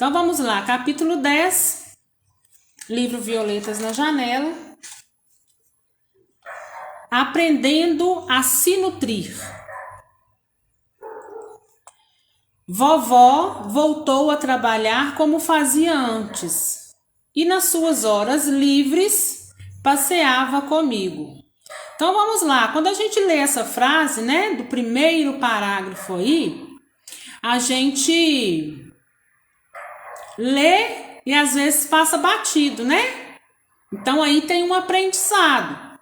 Então vamos lá, capítulo 10, livro Violetas na Janela. Aprendendo a se nutrir. Vovó voltou a trabalhar como fazia antes e nas suas horas livres passeava comigo. Então vamos lá, quando a gente lê essa frase, né, do primeiro parágrafo aí, a gente lê e às vezes passa batido, né? Então aí tem um aprendizado.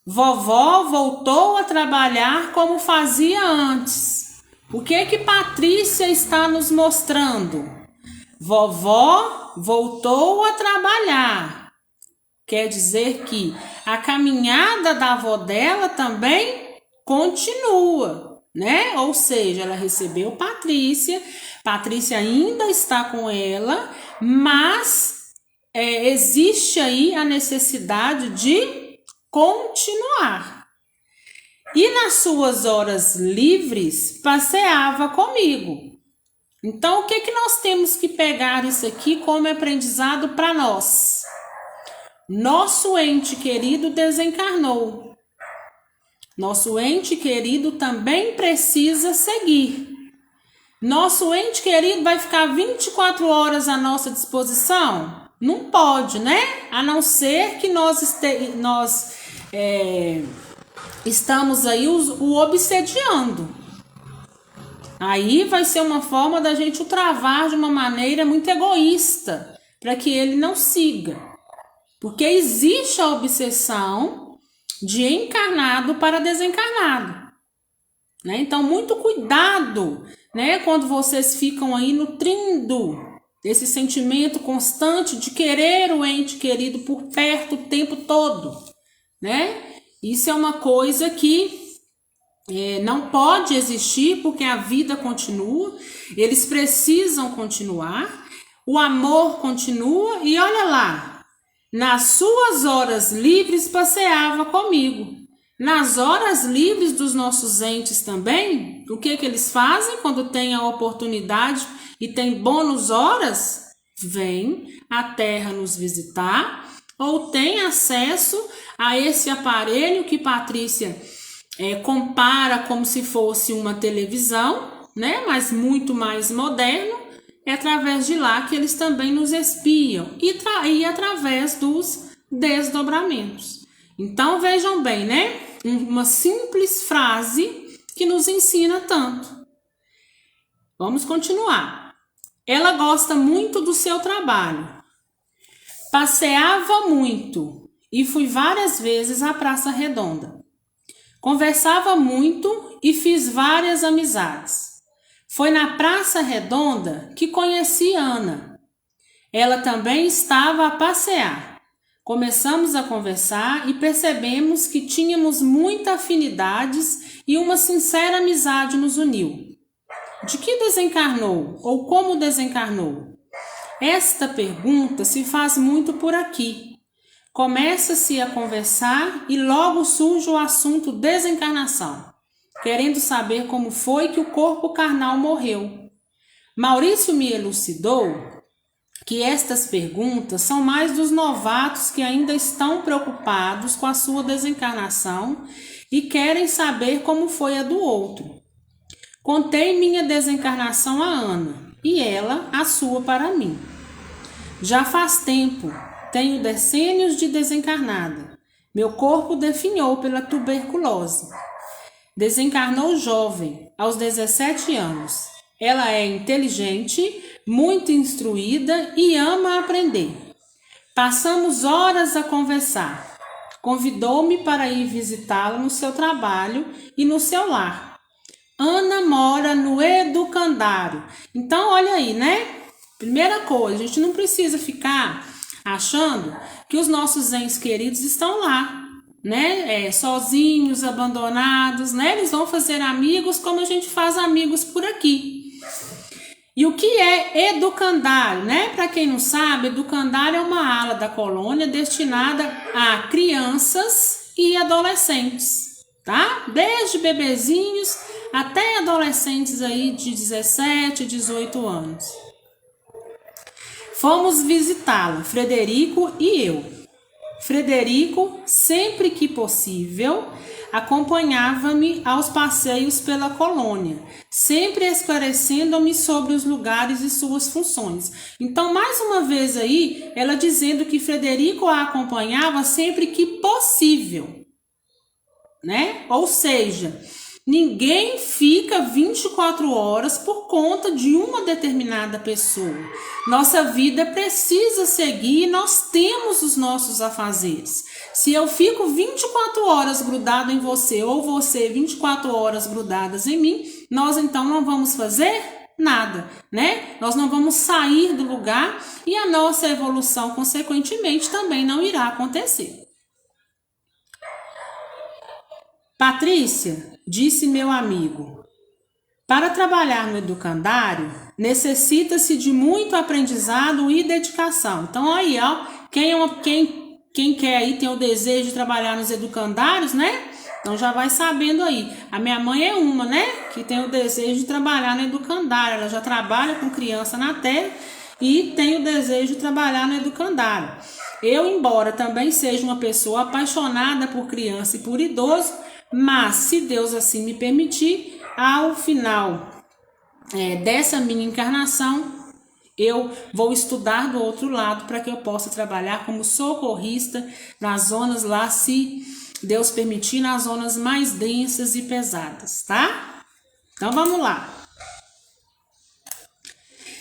Vovó voltou a trabalhar como fazia antes. O que é que Patrícia está nos mostrando? Vovó voltou a trabalhar. Quer dizer que a caminhada da avó dela também continua, né? Ou seja, ela recebeu Patrícia, Patrícia ainda está com ela, mas existe aí a necessidade de continuar. E nas suas horas livres, passeava comigo. Então, o que que nós temos que pegar isso aqui como aprendizado para nós? Nosso ente querido desencarnou. Nosso ente querido também precisa seguir. Nosso ente querido vai ficar 24 horas à nossa disposição? Não pode, né? A não ser que nós estamos aí o obsediando. Aí vai ser uma forma da gente o travar de uma maneira muito egoísta, para que ele não siga. Porque existe a obsessão de encarnado para desencarnado, né? Então, muito cuidado, né, quando vocês ficam aí nutrindo esse sentimento constante de querer o ente querido por perto o tempo todo, né? Isso é uma coisa que não pode existir, porque a vida continua, eles precisam continuar, o amor continua e olha lá, nas suas horas livres passeava comigo. Nas horas livres dos nossos entes também, o que eles fazem quando tem a oportunidade e tem bônus horas? Vem à Terra nos visitar ou tem acesso a esse aparelho que Patrícia compara como se fosse uma televisão, né? Mas muito mais moderno. É através de lá que eles também nos espiam e através dos desdobramentos. Então vejam bem, né? Uma simples frase que nos ensina tanto. Vamos continuar. Ela gosta muito do seu trabalho. Passeava muito e fui várias vezes à Praça Redonda. Conversava muito e fiz várias amizades. Foi na Praça Redonda que conheci Ana. Ela também estava a passear. Começamos a conversar e percebemos que tínhamos muitas afinidades e uma sincera amizade nos uniu. De que desencarnou ou como desencarnou? Esta pergunta se faz muito por aqui. Começa-se a conversar e logo surge o assunto desencarnação, querendo saber como foi que o corpo carnal morreu. Maurício me elucidou que estas perguntas são mais dos novatos que ainda estão preocupados com a sua desencarnação e querem saber como foi a do outro. Contei minha desencarnação a Ana e ela a sua para mim. Já faz tempo, tenho decênios de desencarnada. Meu corpo definhou pela tuberculose. Desencarnou jovem, aos 17 anos. Ela é inteligente, muito instruída e ama aprender. Passamos horas a conversar. Convidou-me para ir visitá-la no seu trabalho e no seu lar. Ana mora no educandário. Então, olha aí, né? Primeira coisa, a gente não precisa ficar achando que os nossos entes queridos estão lá, né? Sozinhos, abandonados, né? Eles vão fazer amigos como a gente faz amigos por aqui. E o que é educandário, né? Para quem não sabe, educandário é uma ala da colônia destinada a crianças e adolescentes, tá? Desde bebezinhos até adolescentes aí de 17, 18 anos. Fomos visitá-lo, Frederico e eu. Frederico, sempre que possível, acompanhava-me aos passeios pela colônia, sempre esclarecendo-me sobre os lugares e suas funções. Então, mais uma vez aí, ela dizendo que Frederico a acompanhava sempre que possível, né? Ou seja, ninguém fica 24 horas por conta de uma determinada pessoa. Nossa vida precisa seguir, nós temos os nossos afazeres. Se eu fico 24 horas grudado em você ou você 24 horas grudadas em mim, nós então não vamos fazer nada, né? Nós não vamos sair do lugar e a nossa evolução, consequentemente, também não irá acontecer. Patrícia, disse meu amigo, para trabalhar no educandário, necessita-se de muito aprendizado e dedicação. Então, aí, ó, quem quer aí, tem o desejo de trabalhar nos educandários, né? Então, já vai sabendo aí. A minha mãe é uma, né? Que tem o desejo de trabalhar no educandário. Ela já trabalha com criança na terra e tem o desejo de trabalhar no educandário. Eu, embora também seja uma pessoa apaixonada por criança e por idoso, mas, se Deus assim me permitir, ao final dessa minha encarnação, eu vou estudar do outro lado para que eu possa trabalhar como socorrista nas zonas lá, se Deus permitir, nas zonas mais densas e pesadas, tá? Então, vamos lá.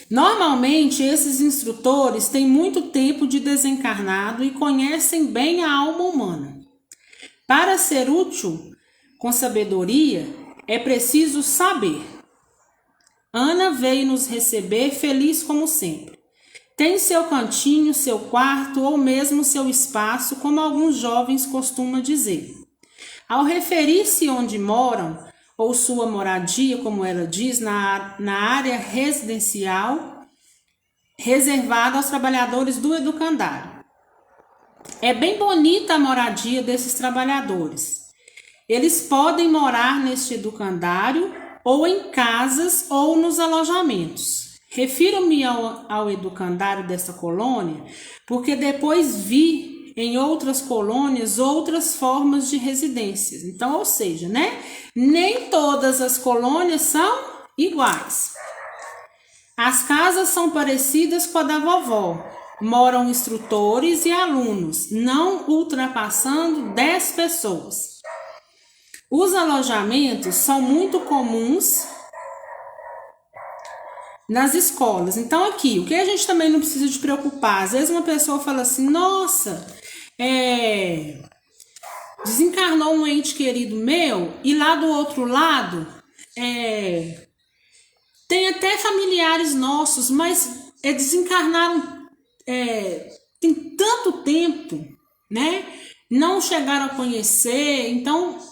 Normalmente, esses instrutores têm muito tempo de desencarnado e conhecem bem a alma humana. Para ser útil com sabedoria, é preciso saber. Ana veio nos receber feliz como sempre. Tem seu cantinho, seu quarto ou mesmo seu espaço, como alguns jovens costumam dizer. Ao referir-se onde moram, ou sua moradia, como ela diz, na área residencial, reservada aos trabalhadores do educandário. É bem bonita a moradia desses trabalhadores. Eles podem morar neste educandário ou em casas ou nos alojamentos. Refiro-me ao educandário dessa colônia porque depois vi em outras colônias outras formas de residências. Então, ou seja, né? Nem todas as colônias são iguais. As casas são parecidas com a da vovó. Moram instrutores e alunos, não ultrapassando 10 pessoas. Os alojamentos são muito comuns nas escolas. Então, aqui, o que a gente também não precisa de preocupar? Às vezes uma pessoa fala assim, nossa, desencarnou um ente querido meu e lá do outro lado tem até familiares nossos, mas desencarnaram tem tanto tempo, né? Não chegaram a conhecer, então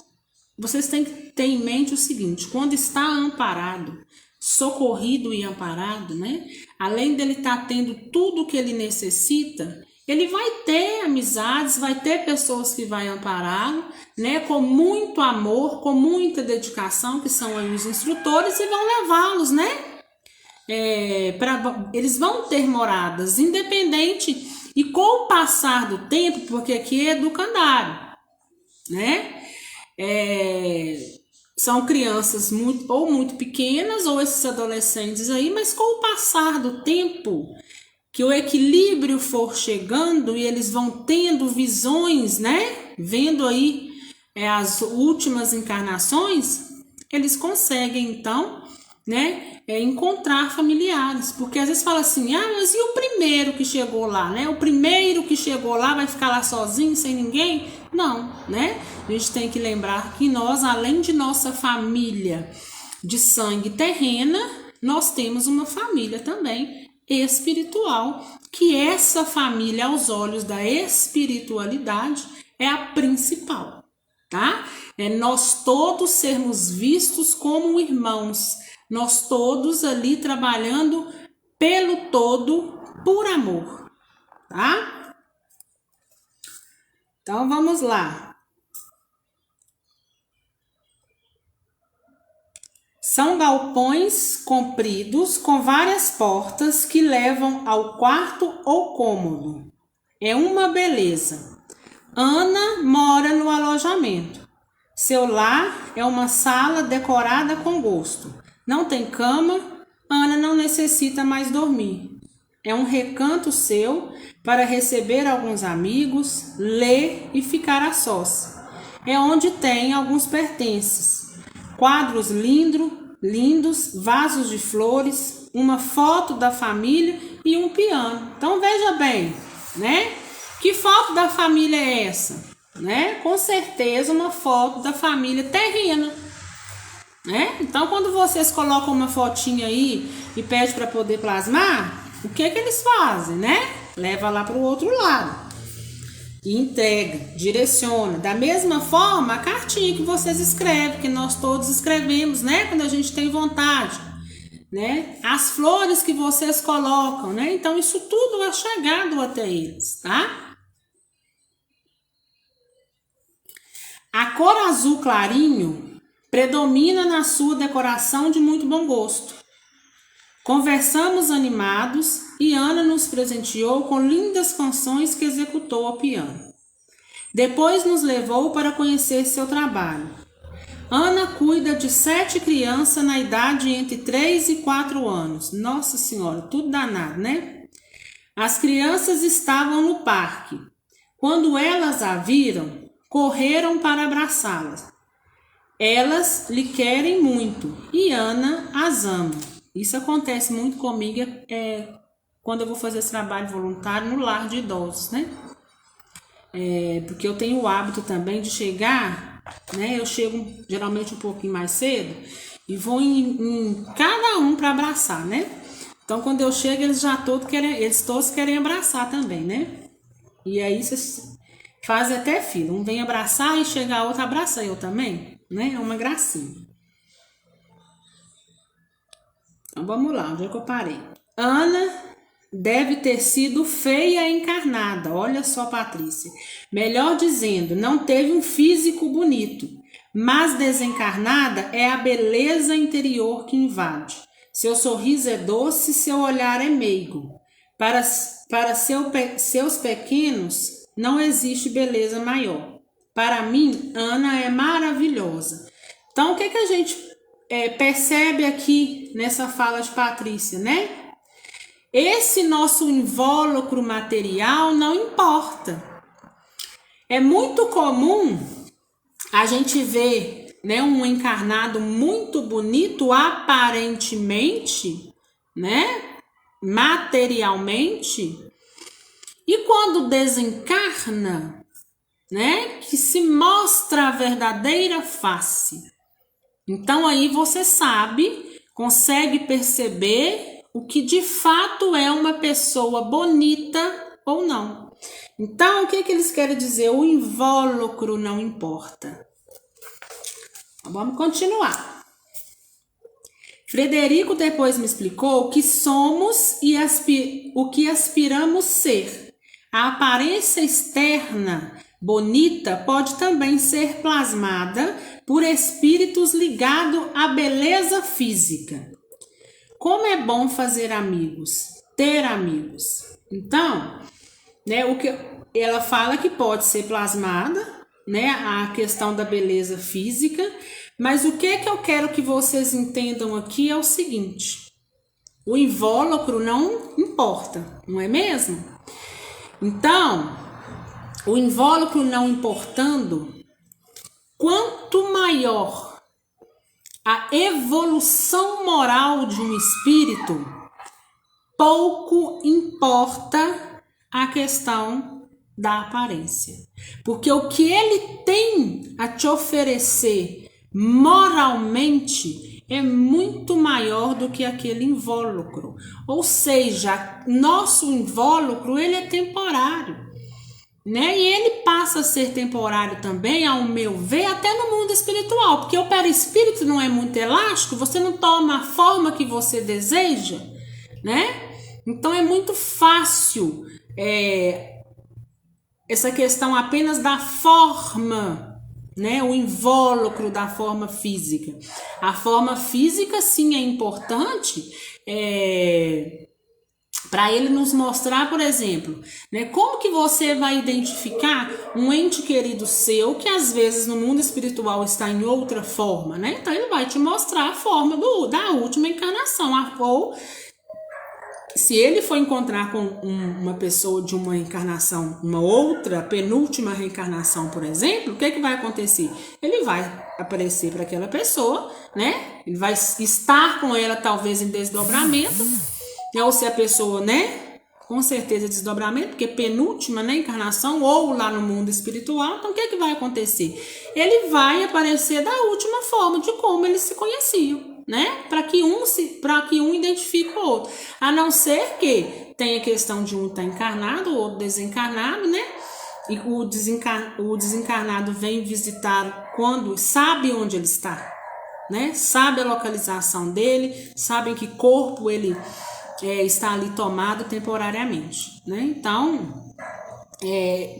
vocês têm que ter em mente o seguinte, quando está amparado, socorrido e amparado, né? Além dele estar tendo tudo o que ele necessita, ele vai ter amizades, vai ter pessoas que vai ampará-lo, né? Com muito amor, com muita dedicação, que são aí os instrutores, e vão levá-los, né? Eles vão ter moradas independente, e com o passar do tempo, porque aqui é educandário, né? São crianças muito pequenas ou esses adolescentes aí, mas com o passar do tempo, que o equilíbrio for chegando e eles vão tendo visões, né? Vendo aí as últimas encarnações, eles conseguem então, né? Encontrar familiares, porque às vezes fala assim, mas e o primeiro que chegou lá, né? O primeiro que chegou lá vai ficar lá sozinho, sem ninguém? Não, né? A gente tem que lembrar que nós, além de nossa família de sangue terrena, nós temos uma família também espiritual, que essa família, aos olhos da espiritualidade, é a principal, tá? Nós todos sermos vistos como irmãos, nós todos ali trabalhando pelo todo, por amor, tá? Então, vamos lá. São galpões compridos com várias portas que levam ao quarto ou cômodo. É uma beleza. Ana mora no alojamento. Seu lar é uma sala decorada com gosto. Não tem cama, Ana não necessita mais dormir. É um recanto seu para receber alguns amigos, ler e ficar a sós. É onde tem alguns pertences. Quadros lindos, vasos de flores, uma foto da família e um piano. Então veja bem, né? Que foto da família é essa? Né? Com certeza uma foto da família terrena. Né? Então quando vocês colocam uma fotinha aí e pedem para poder plasmar, o que eles fazem, né? Leva lá para o outro lado e entrega, direciona. Da mesma forma, a cartinha que vocês escrevem, que nós todos escrevemos, né? Quando a gente tem vontade, né? As flores que vocês colocam, né? Então isso tudo é chegado até eles, tá? A cor azul clarinho predomina na sua decoração de muito bom gosto. Conversamos animados e Ana nos presenteou com lindas canções que executou ao piano. Depois nos levou para conhecer seu trabalho. Ana cuida de 7 crianças na idade entre 3 e 4 anos. Nossa Senhora, tudo danado, né? As crianças estavam no parque. Quando elas a viram, correram para abraçá-las. Elas lhe querem muito e Ana as ama. Isso acontece muito comigo quando eu vou fazer esse trabalho voluntário no lar de idosos, né? Porque eu tenho o hábito também de chegar, né? Eu chego geralmente um pouquinho mais cedo e vou em cada um para abraçar, né? Então quando eu chego eles todos querem abraçar também, né? E aí vocês fazem até fila, um vem abraçar e chega a outra abraça eu também, né? É uma gracinha. Então vamos lá, onde é que eu parei? Ana deve ter sido feia encarnada, olha só, Patrícia. Melhor dizendo, não teve um físico bonito, mas desencarnada é a beleza interior que invade. Seu sorriso é doce, seu olhar é meigo. Para seus pequenos não existe beleza maior. Para mim, Ana é maravilhosa. Então, o que a gente percebe aqui nessa fala de Patrícia, né? Esse nosso invólucro material não importa. É muito comum a gente ver, né, um encarnado muito bonito aparentemente, né, materialmente, e quando desencarna, né, que se mostra a verdadeira face. Então aí você sabe, consegue perceber o que de fato é uma pessoa bonita ou não. Então o que eles querem dizer? O invólucro não importa. Então, vamos continuar. Frederico depois me explicou o que somos e o que aspiramos ser. A aparência externa bonita pode também ser plasmada por espíritos ligados à beleza física. Como é bom fazer amigos, ter amigos. Então, né, o que ela fala que pode ser plasmada, né, a questão da beleza física, mas o que eu quero que vocês entendam aqui é o seguinte: o invólucro não importa, não é mesmo? Então, o invólucro não importando, quanto maior a evolução moral de um espírito, pouco importa a questão da aparência. Porque o que ele tem a te oferecer moralmente é muito maior do que aquele invólucro. Ou seja, nosso invólucro ele é temporário. Né? E ele passa a ser temporário também, ao meu ver, até no mundo espiritual, porque o perispírito não é muito elástico, você não toma a forma que você deseja, né? Então é muito fácil essa questão apenas da forma né, o invólucro da forma física. A forma física, sim, é importante, para ele nos mostrar, por exemplo, né, como que você vai identificar um ente querido seu que às vezes no mundo espiritual está em outra forma, né? Então ele vai te mostrar a forma da última encarnação, ou se ele for encontrar com uma pessoa de uma encarnação, uma outra penúltima reencarnação, por exemplo, o que que vai acontecer? Ele vai aparecer para aquela pessoa, né? Ele vai estar com ela talvez em desdobramento, ou se a pessoa, né? Com certeza desdobramento, porque penúltima, né, encarnação, ou lá no mundo espiritual. Então o que que vai acontecer? Ele vai aparecer da última forma de como eles se conheciam, né? Para que um identifique o outro. A não ser que tenha questão de um estar encarnado, o outro desencarnado, né? E o desencarnado vem visitar quando sabe onde ele está, né? Sabe a localização dele, sabe em que corpo ele está ali tomado temporariamente, né? Então,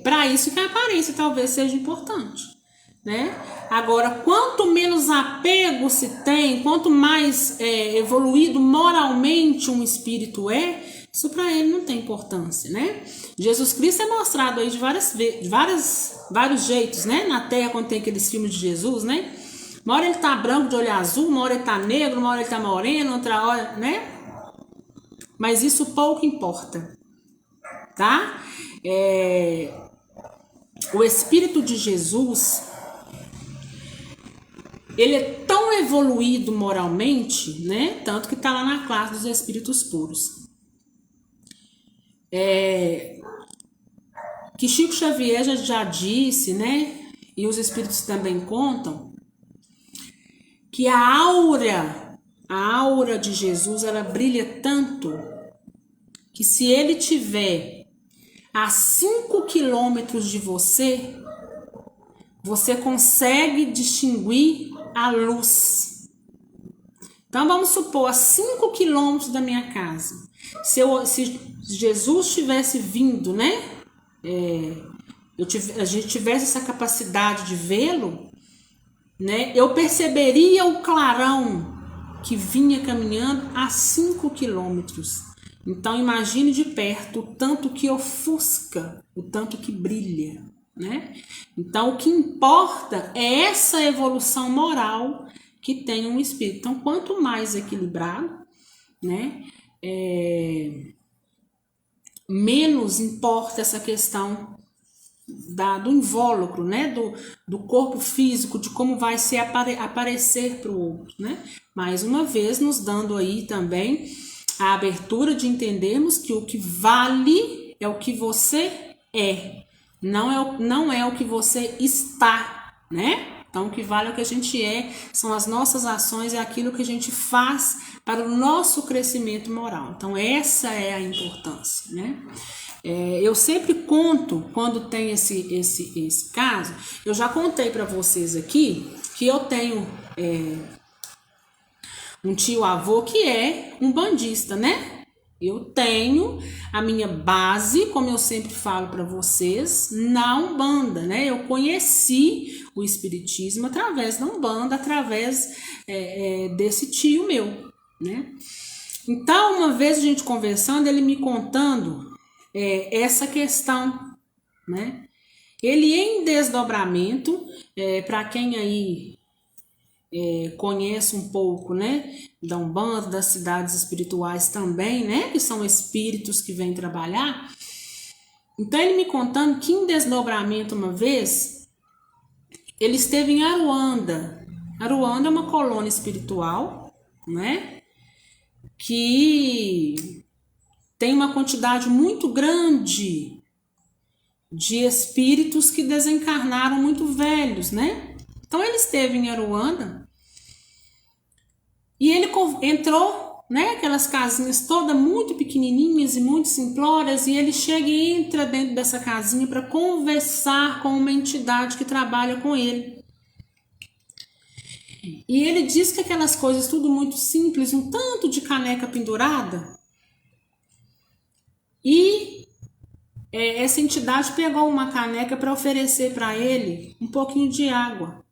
para isso que a aparência talvez seja importante, né? Agora, quanto menos apego se tem, quanto mais evoluído moralmente um espírito isso para ele não tem importância, né? Jesus Cristo é mostrado aí de vários jeitos, né? Na Terra, quando tem aqueles filmes de Jesus, né? Uma hora ele tá branco de olho azul, uma hora ele tá negro, uma hora ele tá moreno, outra hora, né? Mas isso pouco importa, tá? O Espírito de Jesus, ele é tão evoluído moralmente, né? Tanto que tá lá na classe dos Espíritos Puros. Que Chico Xavier já disse, né? E os Espíritos também contam, que a aura de Jesus, ela brilha tanto que se ele tiver a 5 quilômetros de você, você consegue distinguir a luz. Então vamos supor, a 5 quilômetros da minha casa, se Jesus tivesse vindo, né? A gente tivesse essa capacidade de vê-lo, né? Eu perceberia o clarão que vinha caminhando a 5 quilômetros. Então imagine de perto o tanto que ofusca, o tanto que brilha, né? Então o que importa é essa evolução moral que tem um espírito. Então quanto mais equilibrado, né, menos importa essa questão do invólucro, né, do corpo físico, de como vai se aparecer para o outro, né? Mais uma vez nos dando aí também a abertura de entendermos que o que vale é o que você não é o que você está, né? Então o que vale é o que a gente são as nossas ações, é aquilo que a gente faz para o nosso crescimento moral. Então essa é a importância, né? Eu sempre conto, quando tem esse caso, eu já contei para vocês aqui que eu tenho um tio-avô que é um bandista, né? Eu tenho a minha base, como eu sempre falo para vocês, na Umbanda, né? Eu conheci o Espiritismo através da Umbanda, através desse tio meu, né? Então, uma vez a gente conversando, ele me contando essa questão, né? Ele em desdobramento, para quem aí conhece um pouco, né, da Umbanda, das cidades espirituais também, né, que são espíritos que vêm trabalhar. Então ele me contando que em desdobramento uma vez, ele esteve em Aruanda. Aruanda é uma colônia espiritual, né, que tem uma quantidade muito grande de espíritos que desencarnaram muito velhos, né? Então ele esteve em Aruanda e ele entrou, né? Aquelas casinhas todas muito pequenininhas e muito simplórias, e ele chega e entra dentro dessa casinha para conversar com uma entidade que trabalha com ele. E ele diz que aquelas coisas tudo muito simples, um tanto de caneca pendurada, e essa entidade pegou uma caneca para oferecer para ele um pouquinho de água.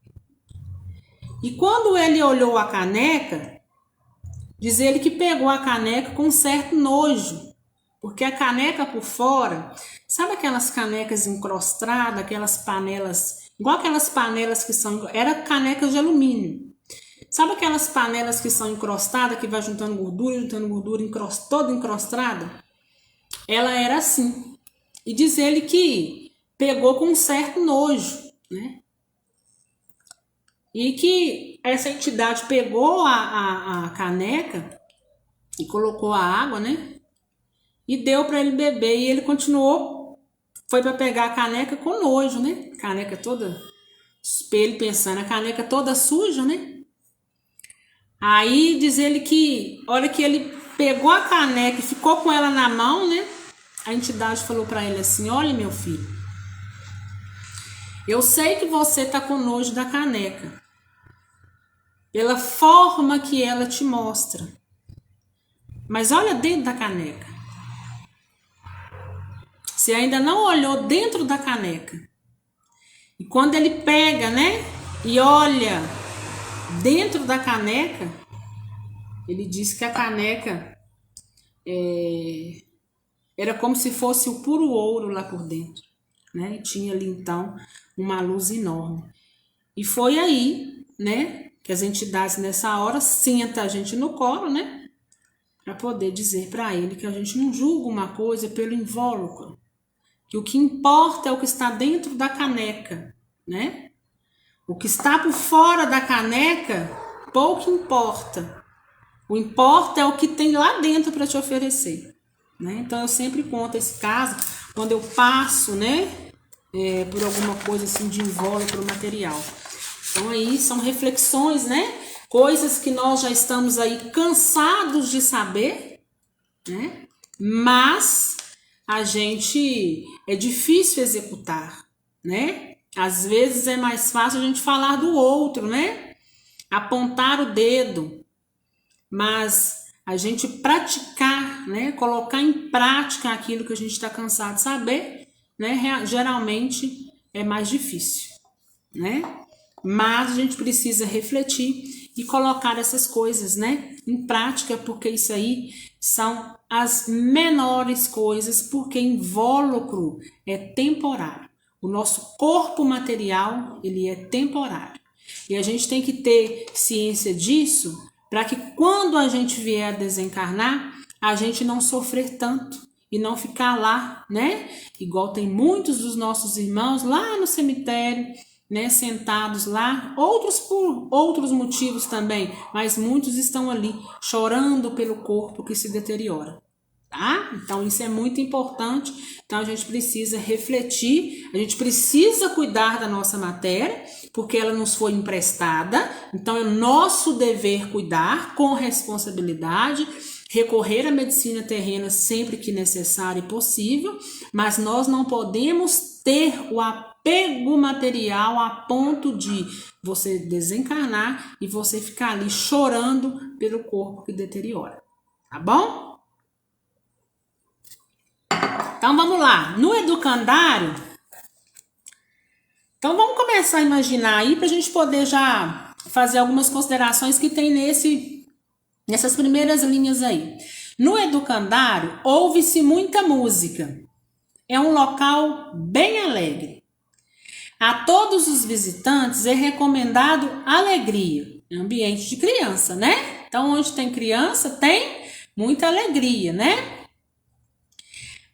E quando ele olhou a caneca, diz ele que pegou a caneca com um certo nojo, porque a caneca por fora, sabe aquelas canecas encrostadas, aquelas panelas, igual aquelas panelas que são, era canecas de alumínio. Sabe aquelas panelas que são encrostadas, que vai juntando gordura, toda encrostada? Ela era assim. E diz ele que pegou com um certo nojo, né? E que essa entidade pegou a caneca e colocou a água, né? E deu para ele beber. E ele continuou, foi para pegar a caneca com nojo, né? Caneca toda, ele pensando, a caneca toda suja, né? Aí diz ele que, hora que ele pegou a caneca e ficou com ela na mão, né? A entidade falou para ele assim: olha, meu filho, eu sei que você tá com nojo da caneca, pela forma que ela te mostra. Mas olha dentro da caneca. Você ainda não olhou dentro da caneca. E quando ele pega, né, e olha dentro da caneca, ele diz que a caneca era como se fosse o puro ouro lá por dentro, né? E tinha ali então uma luz enorme. E foi aí, né, que as entidades nessa hora sentam a gente no colo, né, para poder dizer para ele que a gente não julga uma coisa pelo invólucro, que o que importa é o que está dentro da caneca, né? O que está por fora da caneca, pouco importa. O importa é o que tem lá dentro para te oferecer, né? Então eu sempre conto esse caso quando eu passo, né, por alguma coisa assim de invólucro material. Então aí são reflexões, né? Coisas que nós já estamos aí cansados de saber, né? Mas a gente é difícil executar, né? Às vezes é mais fácil a gente falar do outro, né? Apontar o dedo, mas a gente praticar, né? Colocar em prática aquilo que a gente está cansado de saber, né? Geralmente é mais difícil, né? Mas a gente precisa refletir e colocar essas coisas, né, em prática, porque isso aí são as menores coisas, porque invólucro é temporário. O nosso corpo material, ele é temporário. E a gente tem que ter ciência disso para que quando a gente vier a desencarnar, a gente não sofrer tanto e não ficar lá, né? Igual tem muitos dos nossos irmãos lá no cemitério, né, sentados lá, outros por outros motivos também, mas muitos estão ali chorando pelo corpo que se deteriora, tá? Então isso é muito importante. Então a gente precisa refletir, a gente precisa cuidar da nossa matéria, porque ela nos foi emprestada, então é nosso dever cuidar com responsabilidade, recorrer à medicina terrena sempre que necessário e possível, mas nós não podemos ter o apego material a ponto de você desencarnar e você ficar ali chorando pelo corpo que deteriora, tá bom? Então vamos lá, no educandário, então vamos começar a imaginar aí para a gente poder já fazer algumas considerações que tem nessas primeiras linhas aí. No educandário, ouve-se muita música. É um local bem alegre. A todos os visitantes é recomendado alegria. É ambiente de criança, né? Então, onde tem criança, tem muita alegria, né?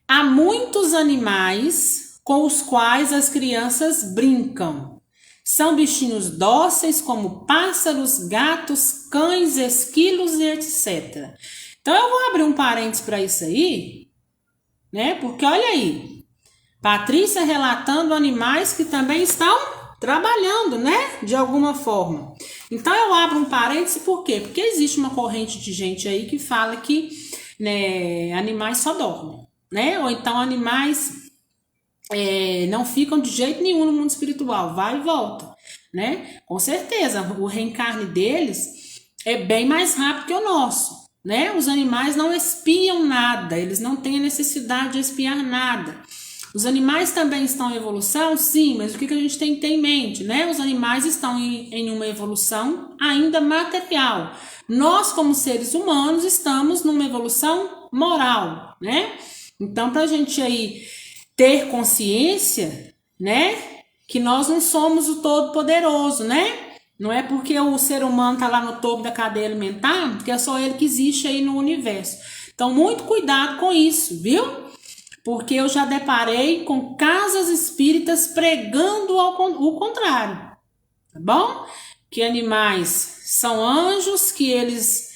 Há muitos animais com os quais as crianças brincam. São bichinhos dóceis como pássaros, gatos, cães, esquilos e etc. Então eu vou abrir um parênteses para isso aí, né? Porque olha aí, Patrícia relatando animais que também estão trabalhando, né? De alguma forma. Então eu abro um parênteses por quê? Porque existe uma corrente de gente aí que fala que, né, animais só dormem, né? Ou então animais não ficam de jeito nenhum no mundo espiritual, vai e volta, né? Com certeza, o reencarne deles é bem mais rápido que o nosso, né? Os animais não espiam nada, eles não têm a necessidade de espiar nada. Os animais também estão em evolução? Sim, mas o que a gente tem que ter em mente, né? Os animais estão em uma evolução ainda material. Nós, como seres humanos, estamos numa evolução moral, né? Então, para a gente aí ter consciência, né? Que nós não somos o todo-poderoso, né? Não é porque o ser humano está lá no topo da cadeia alimentar que é só ele que existe aí no universo. Então, muito cuidado com isso, viu? Porque eu já deparei com casas espíritas pregando o contrário, tá bom? Que animais são anjos, que eles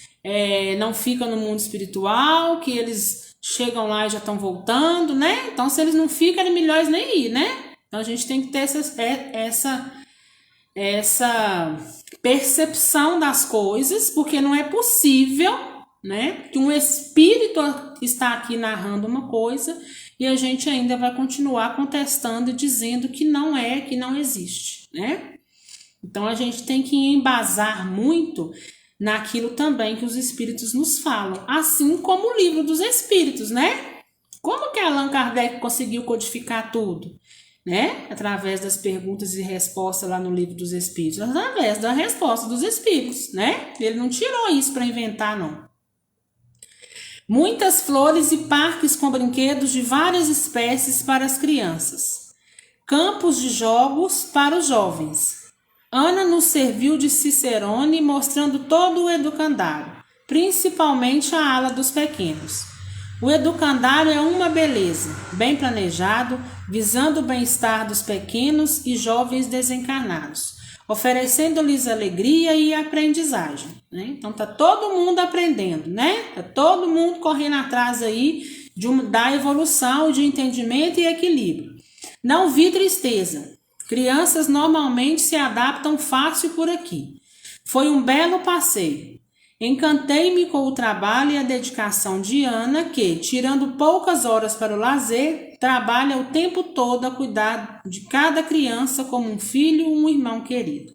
não ficam no mundo espiritual, que eles chegam lá e já estão voltando, né? Então, se eles não ficam, é melhor eles nem ir, né? Então, a gente tem que ter essa percepção das coisas, porque não é possível, né, que um espírito está aqui narrando uma coisa e a gente ainda vai continuar contestando e dizendo que não é, que não existe, né? Então a gente tem que embasar muito naquilo também que os espíritos nos falam, assim como o livro dos espíritos, né? Como que Allan Kardec conseguiu codificar tudo? Né? Através das perguntas e respostas lá no livro dos espíritos, através da resposta dos espíritos, né? Ele não tirou isso para inventar, não. Muitas flores e parques com brinquedos de várias espécies para as crianças. Campos de jogos para os jovens. Ana nos serviu de cicerone, mostrando todo o educandário, principalmente a ala dos pequenos. O educandário é uma beleza, bem planejado, visando o bem-estar dos pequenos e jovens desencarnados, oferecendo-lhes alegria e aprendizagem, né? Então tá todo mundo aprendendo, né? Tá todo mundo correndo atrás aí da evolução, de entendimento e equilíbrio. Não vi tristeza. Crianças normalmente se adaptam fácil por aqui. Foi um belo passeio. Encantei-me com o trabalho e a dedicação de Ana, que, tirando poucas horas para o lazer, trabalha o tempo todo a cuidar de cada criança como um filho ou um irmão querido.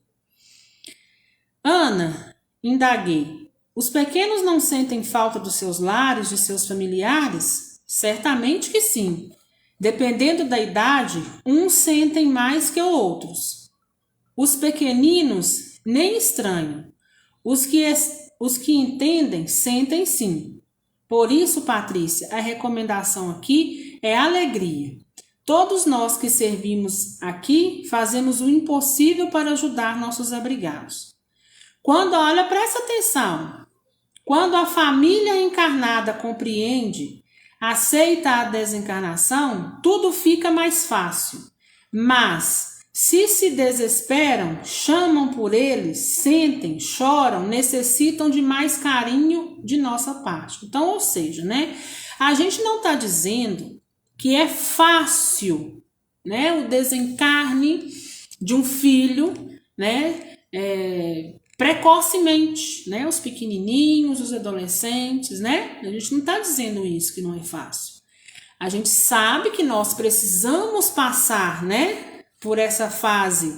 Ana, indaguei, os pequenos não sentem falta dos seus lares, de seus familiares? Certamente que sim. Dependendo da idade, uns sentem mais que outros. Os pequeninos nem estranham. Os que entendem, sentem sim. Por isso, Patrícia, a recomendação aqui é alegria. Todos nós que servimos aqui fazemos o impossível para ajudar nossos abrigados. Olha, presta atenção. Quando a família encarnada compreende, aceita a desencarnação, tudo fica mais fácil. Mas se desesperam, chamam por eles, sentem, choram, necessitam de mais carinho de nossa parte. Então, ou seja, né? A gente não está dizendo que é fácil, né? O desencarne de um filho, né? Precocemente, né? Os pequenininhos, os adolescentes, né? A gente não está dizendo isso, que não é fácil. A gente sabe que nós precisamos passar, né? Por essa fase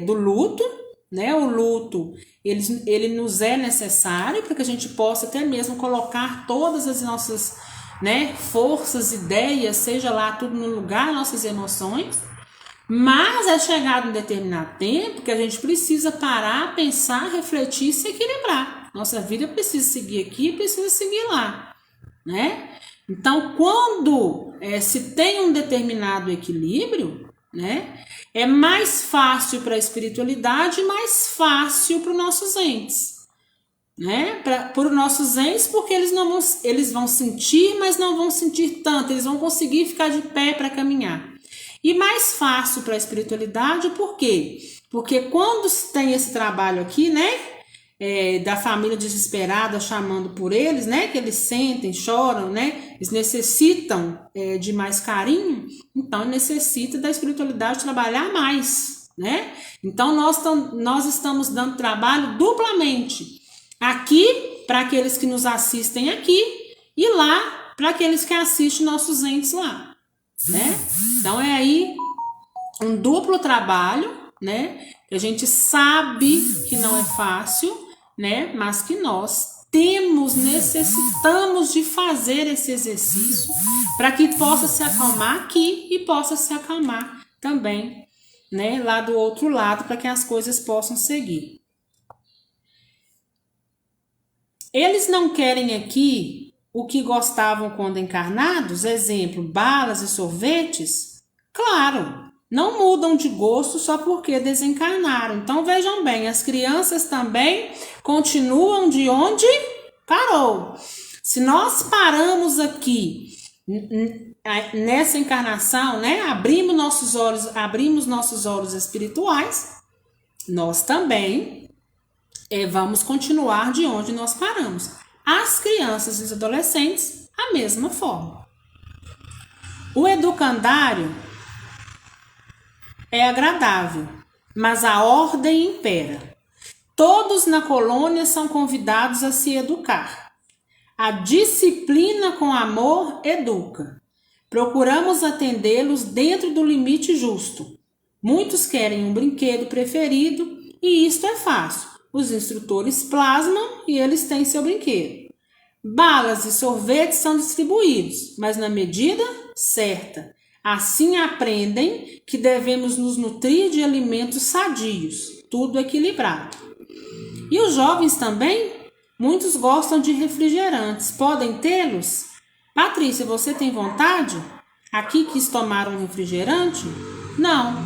do luto, né? O luto, ele nos é necessário para que a gente possa até mesmo colocar todas as nossas, né, forças, ideias, seja lá tudo no lugar, nossas emoções. Mas é chegado um determinado tempo que a gente precisa parar, pensar, refletir e se equilibrar. Nossa vida precisa seguir aqui, precisa seguir lá, né? Então, quando se tem um determinado equilíbrio, né, é mais fácil para a espiritualidade e mais fácil para os nossos entes, né? Para os nossos entes, porque eles vão sentir, mas não vão sentir tanto, eles vão conseguir ficar de pé para caminhar. E mais fácil para a espiritualidade, por quê? Porque quando tem esse trabalho aqui, né, da família desesperada chamando por eles, né, que eles sentem, choram, né, eles necessitam de mais carinho, então necessita da espiritualidade trabalhar mais, né? Então nós estamos dando trabalho duplamente, aqui para aqueles que nos assistem aqui e lá para aqueles que assistem nossos entes lá, né? Então é aí um duplo trabalho, né? Que a gente sabe que não é fácil, né? Mas que nós necessitamos de fazer esse exercício para que possa se acalmar aqui e possa se acalmar também, né, lá do outro lado, para que as coisas possam seguir. Eles não querem aqui o que gostavam quando encarnados, exemplo, balas e sorvetes? Claro, não mudam de gosto só porque desencarnaram. Então vejam bem, as crianças também continuam de onde parou. Se nós paramos aqui nessa encarnação, né, abrimos nossos olhos espirituais, nós também vamos continuar de onde nós paramos. As crianças e os adolescentes, a mesma forma. O educandário é agradável, mas a ordem impera. Todos na colônia são convidados a se educar. A disciplina com amor educa. Procuramos atendê-los dentro do limite justo. Muitos querem um brinquedo preferido e isto é fácil. Os instrutores plasmam e eles têm seu brinquedo. Balas e sorvetes são distribuídos, mas na medida certa. Assim aprendem que devemos nos nutrir de alimentos sadios, tudo equilibrado. E os jovens também? Muitos gostam de refrigerantes. Podem tê-los? Patrícia, você tem vontade? Aqui quis tomar um refrigerante? Não.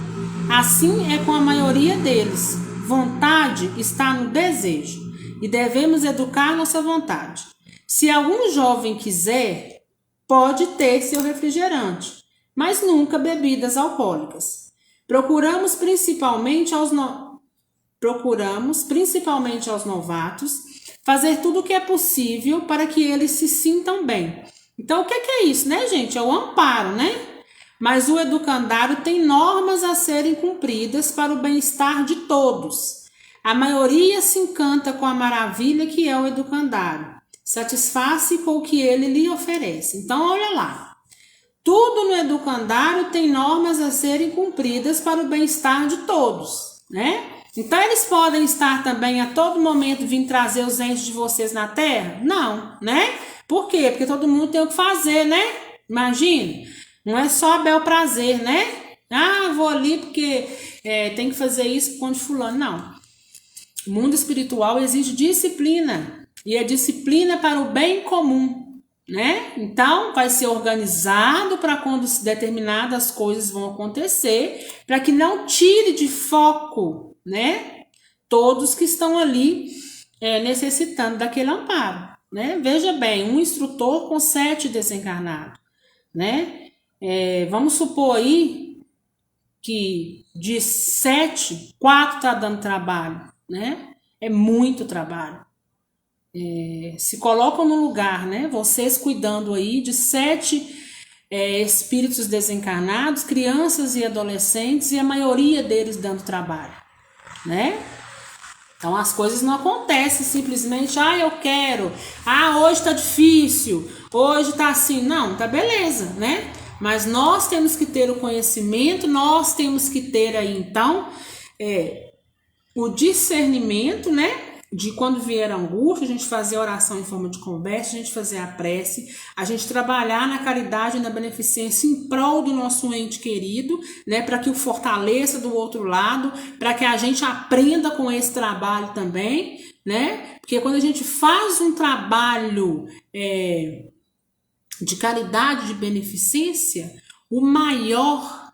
Assim é com a maioria deles. Vontade está no desejo e devemos educar nossa vontade. Se algum jovem quiser, pode ter seu refrigerante, mas nunca bebidas alcoólicas. Procuramos principalmente aos novatos fazer tudo o que é possível para que eles se sintam bem. Então, o que é isso, né, gente? É o amparo, né? Mas o educandário tem normas a serem cumpridas para o bem-estar de todos. A maioria se encanta com a maravilha que é o educandário. Satisfaz-se com o que ele lhe oferece. Então, olha lá. Tudo no educandário tem normas a serem cumpridas para o bem-estar de todos, né? Então, eles podem estar também a todo momento vindo trazer os entes de vocês na Terra? Não, né? Por quê? Porque todo mundo tem o que fazer, né? Imagine. Não é só bel prazer, né? Ah, vou ali porque tem que fazer isso por conta de fulano. Não. O mundo espiritual exige disciplina. E a disciplina para o bem comum, né? Então, vai ser organizado para quando determinadas coisas vão acontecer, para que não tire de foco, né? Todos que estão ali necessitando daquele amparo, né? Veja bem, um instrutor com 7 desencarnados, né? Vamos supor aí que de 7, 4 está dando trabalho, né? É muito trabalho. Se colocam no lugar, né? Vocês cuidando aí de 7 espíritos desencarnados, crianças e adolescentes, e a maioria deles dando trabalho, né? Então as coisas não acontecem simplesmente, eu quero, hoje tá difícil, hoje tá assim, não, tá beleza, né? Mas nós temos que ter o conhecimento, nós temos que ter aí então o discernimento, né? De quando vier a angústia, a gente fazer a oração em forma de conversa, a gente fazer a prece, a gente trabalhar na caridade e na beneficência em prol do nosso ente querido, né, para que o fortaleça do outro lado, para que a gente aprenda com esse trabalho também, né, porque quando a gente faz um trabalho de caridade, de beneficência, o maior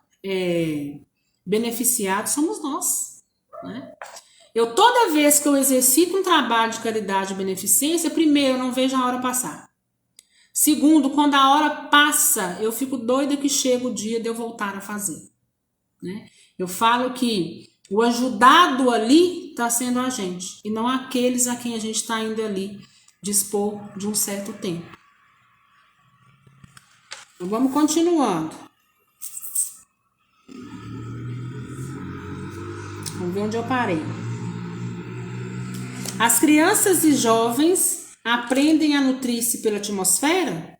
beneficiado somos nós, né? Toda vez que eu exercito um trabalho de caridade e beneficência, primeiro, eu não vejo a hora passar. Segundo, quando a hora passa, eu fico doida que chega o dia de eu voltar a fazer, né? Eu falo que o ajudado ali está sendo a gente, e não aqueles a quem a gente está indo ali dispor de um certo tempo. Então, vamos continuando. Vamos ver onde eu parei. As crianças e jovens aprendem a nutrir-se pela atmosfera?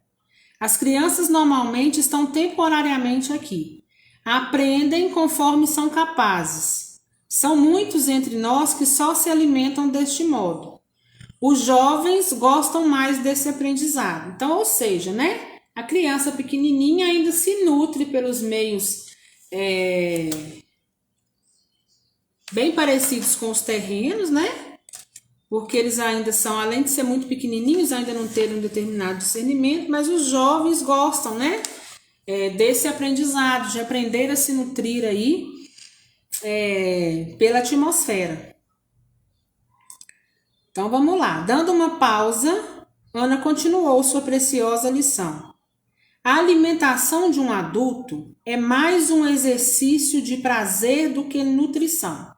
As crianças normalmente estão temporariamente aqui. Aprendem conforme são capazes. São muitos entre nós que só se alimentam deste modo. Os jovens gostam mais desse aprendizado. Então, ou seja, né? A criança pequenininha ainda se nutre pelos meios bem parecidos com os terrenos, né? Porque eles ainda são, além de ser muito pequenininhos, ainda não terem um determinado discernimento, mas os jovens gostam, né? Desse aprendizado, de aprender a se nutrir aí pela atmosfera. Então vamos lá, dando uma pausa, Ana continuou sua preciosa lição. A alimentação de um adulto é mais um exercício de prazer do que nutrição.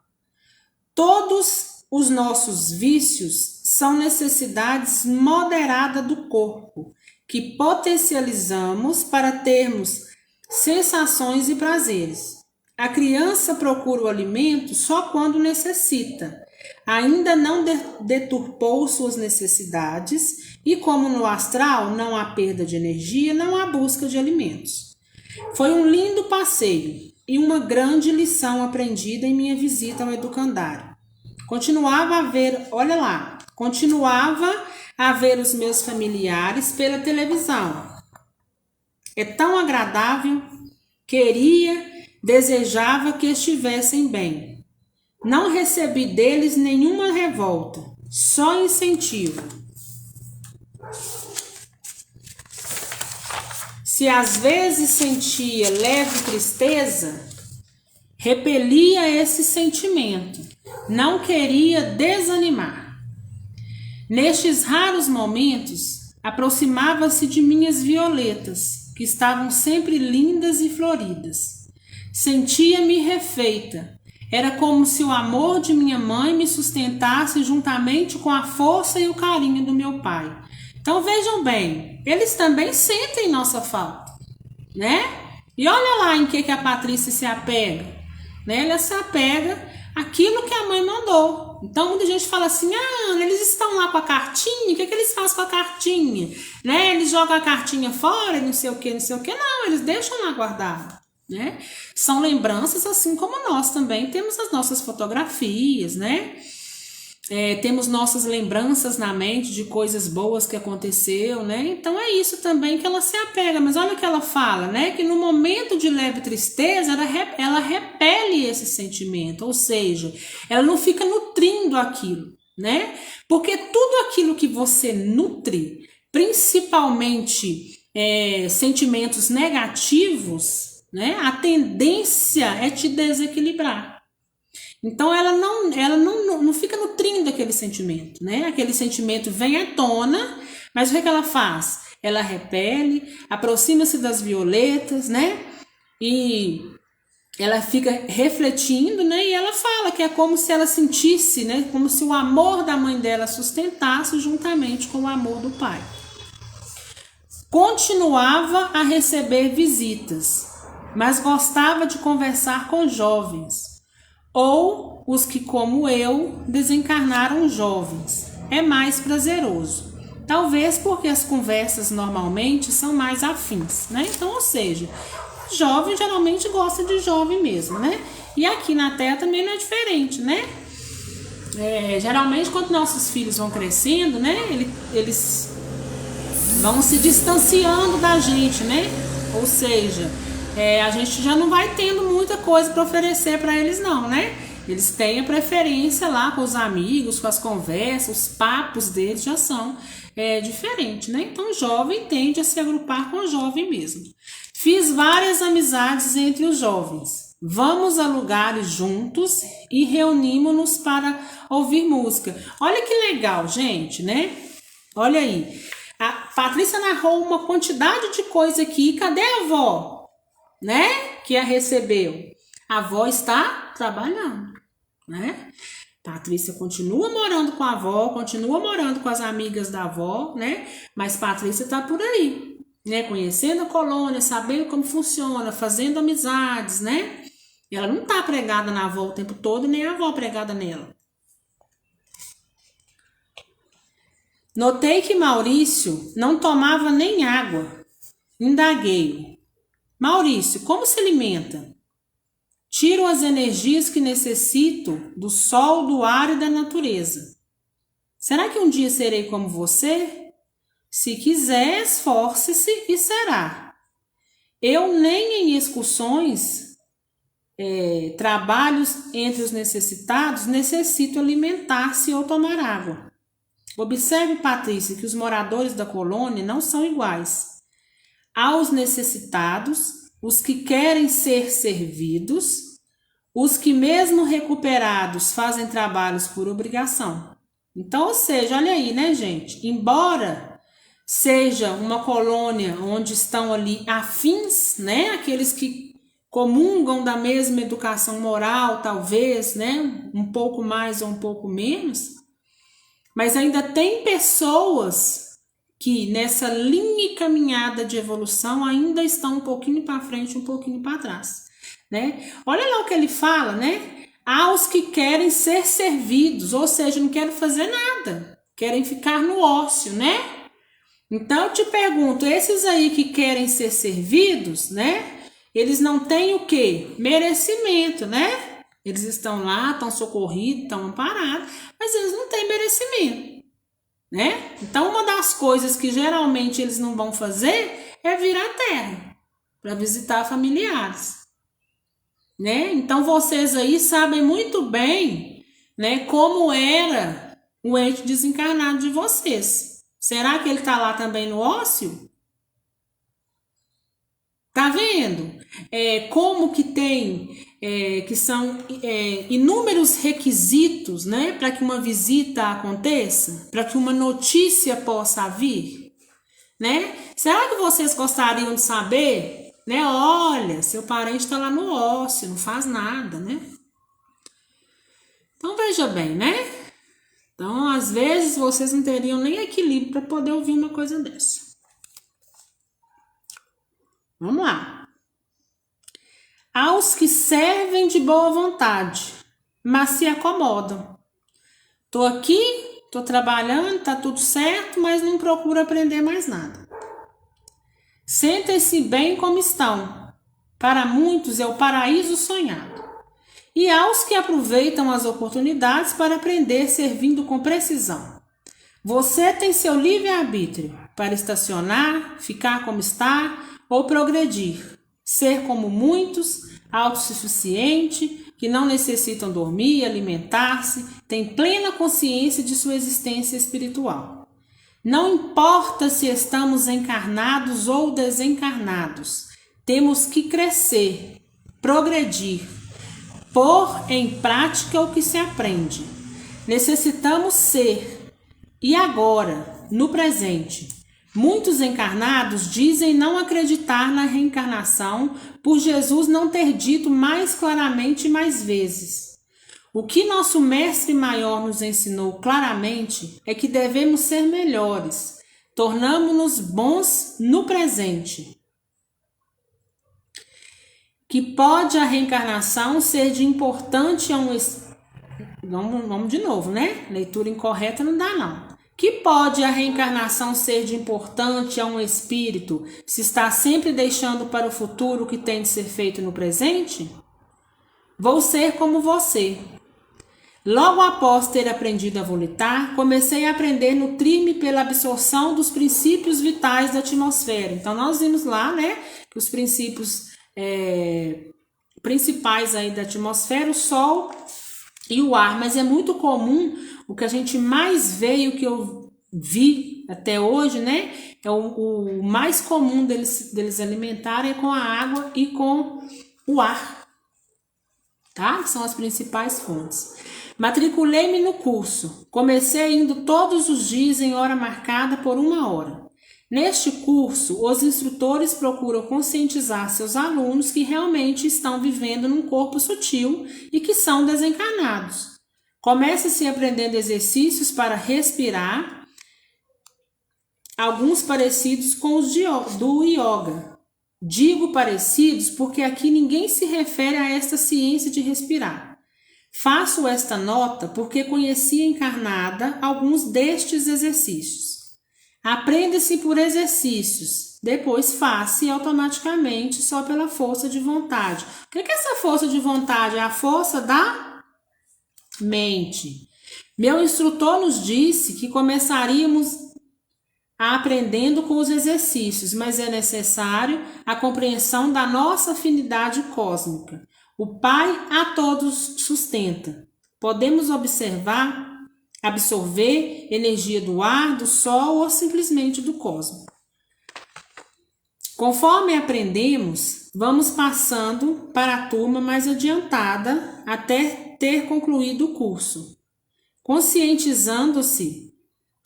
Todos os nossos vícios são necessidades moderadas do corpo, que potencializamos para termos sensações e prazeres. A criança procura o alimento só quando necessita. Ainda não deturpou suas necessidades e, como no astral não há perda de energia, não há busca de alimentos. Foi um lindo passeio e uma grande lição aprendida em minha visita ao educandário. Continuava a ver os meus familiares pela televisão. É tão agradável, desejava que estivessem bem. Não recebi deles nenhuma revolta, só incentivo. Se às vezes sentia leve tristeza, repelia esse sentimento, não queria desanimar. Nestes raros momentos, aproximava-se de minhas violetas, que estavam sempre lindas e floridas. Sentia-me refeita. Era como se o amor de minha mãe me sustentasse juntamente com a força e o carinho do meu pai. Então vejam bem, eles também sentem nossa falta, né? E olha lá em que a Patrícia se apega, né? Ela se apega àquilo que a mãe mandou. Então muita gente fala assim, Ana, eles estão lá com a cartinha, o que eles fazem com a cartinha? Né? Eles jogam a cartinha fora, não sei o que. Não, eles deixam lá guardado. Né? São lembranças assim como nós também temos as nossas fotografias, né? Temos nossas lembranças na mente de coisas boas que aconteceu, né? Então é isso também que ela se apega, mas olha o que ela fala, né? Que no momento de leve tristeza ela repele esse sentimento, ou seja, ela não fica nutrindo aquilo, né? Porque tudo aquilo que você nutre, principalmente sentimentos negativos, né? A tendência é te desequilibrar. Então ela não fica nutrindo aquele sentimento, né? Aquele sentimento vem à tona, mas o que ela faz? Ela repele, aproxima-se das violetas, né? E ela fica refletindo, né? E ela fala que é como se ela sentisse, né? Como se o amor da mãe dela sustentasse juntamente com o amor do pai. Continuava a receber visitas, mas gostava de conversar com jovens, ou os que, como eu, desencarnaram jovens. É mais prazeroso. Talvez porque as conversas normalmente são mais afins, né? Então, ou seja, jovem geralmente gosta de jovem mesmo, né? E aqui na Terra também não é diferente, né? Geralmente quando nossos filhos vão crescendo, né? Eles vão se distanciando da gente, né? Ou seja, a gente já não vai tendo muita coisa para oferecer para eles não, né? Eles têm a preferência lá com os amigos, com as conversas, os papos deles já são diferentes, né? Então o jovem tende a se agrupar com o jovem mesmo. Fiz várias amizades entre os jovens. Vamos a lugares juntos e reunimos-nos para ouvir música. Olha que legal, gente, né? Olha aí. A Patrícia narrou uma quantidade de coisa aqui. Cadê a avó? Né? Que a recebeu. A avó está trabalhando, né? Patrícia continua morando com a avó, continua morando com as amigas da avó, né? Mas Patrícia está por aí, né? Conhecendo a colônia, sabendo como funciona, fazendo amizades, né? Ela não está pregada na avó o tempo todo, nem a avó pregada nela. Notei que Maurício não tomava nem água. Indaguei. Maurício, como se alimenta? Tiro as energias que necessito do sol, do ar e da natureza. Será que um dia serei como você? Se quiser, esforce-se e será. Eu nem em excursões, trabalhos entre os necessitados, necessito alimentar-se ou tomar água. Observe, Patrícia, que os moradores da colônia não são iguais. Há os necessitados, os que querem ser servidos, os que mesmo recuperados fazem trabalhos por obrigação. Então, ou seja, olha aí, né, gente? Embora seja uma colônia onde estão ali afins, né, aqueles que comungam da mesma educação moral, talvez, né, um pouco mais ou um pouco menos, mas ainda tem pessoas que nessa linha e caminhada de evolução ainda estão um pouquinho para frente, um pouquinho para trás, né? Olha lá o que ele fala, né? Há os que querem ser servidos, ou seja, não querem fazer nada, querem ficar no ócio, né? Então eu te pergunto, esses aí que querem ser servidos, né? Eles não têm o quê? Merecimento, né? Eles estão lá, estão socorridos, estão amparados, mas eles não têm merecimento, né? Então uma das coisas que geralmente eles não vão fazer é vir à Terra para visitar familiares, né? Então vocês aí sabem muito bem, né, como era o ente desencarnado de vocês. Será que ele está lá também no ócio? Tá vendo? Como que tem, que são inúmeros requisitos, né, para que uma visita aconteça, para que uma notícia possa vir, né? Será que vocês gostariam de saber, né? Olha, seu parente está lá no ócio, não faz nada, né? Então veja bem, né? Então, às vezes, vocês não teriam nem equilíbrio para poder ouvir uma coisa dessa. Vamos lá. Aos que servem de boa vontade, mas se acomodam. Tô aqui, tô trabalhando, tá tudo certo, mas não procuro aprender mais nada. Sentem-se bem como estão. Para muitos é o paraíso sonhado. E aos que aproveitam as oportunidades para aprender servindo com precisão. Você tem seu livre-arbítrio para estacionar, ficar como está ou progredir. Ser como muitos, autossuficiente, que não necessitam dormir, alimentar-se, tem plena consciência de sua existência espiritual. Não importa se estamos encarnados ou desencarnados, temos que crescer, progredir, pôr em prática o que se aprende. Necessitamos ser, e agora, no presente. Muitos encarnados dizem não acreditar na reencarnação por Jesus não ter dito mais claramente e mais vezes. O que nosso mestre maior nos ensinou claramente é que devemos ser melhores, tornamo-nos bons no presente. Que pode a reencarnação ser de importante a um... Vamos de novo, né? Leitura incorreta não dá não. Que pode a reencarnação ser de importante a um espírito se está sempre deixando para o futuro o que tem de ser feito no presente? Vou ser como você. Logo após ter aprendido a volitar, comecei a aprender a nutrir-me pela absorção dos princípios vitais da atmosfera. Então nós vimos lá, né, que os princípios principais aí da atmosfera, o sol e o ar, mas é muito comum, o que a gente mais vê e o que eu vi até hoje, né, é o mais comum deles alimentarem é com a água e com o ar, tá? Que são as principais fontes. Matriculei-me no curso, comecei indo todos os dias em hora marcada por 1 hora. Neste curso, os instrutores procuram conscientizar seus alunos que realmente estão vivendo num corpo sutil e que são desencarnados. Começa-se aprendendo exercícios para respirar, alguns parecidos com os do yoga. Digo parecidos porque aqui ninguém se refere a esta ciência de respirar. Faço esta nota porque conheci encarnada alguns destes exercícios. Aprende-se por exercícios, depois faz-se automaticamente só pela força de vontade. O que é essa força de vontade? É a força da mente. Meu instrutor nos disse que começaríamos aprendendo com os exercícios, mas é necessário a compreensão da nossa afinidade cósmica. O Pai a todos sustenta. Podemos absorver energia do ar, do sol ou simplesmente do cosmos. Conforme aprendemos, vamos passando para a turma mais adiantada até ter concluído o curso. Conscientizando-se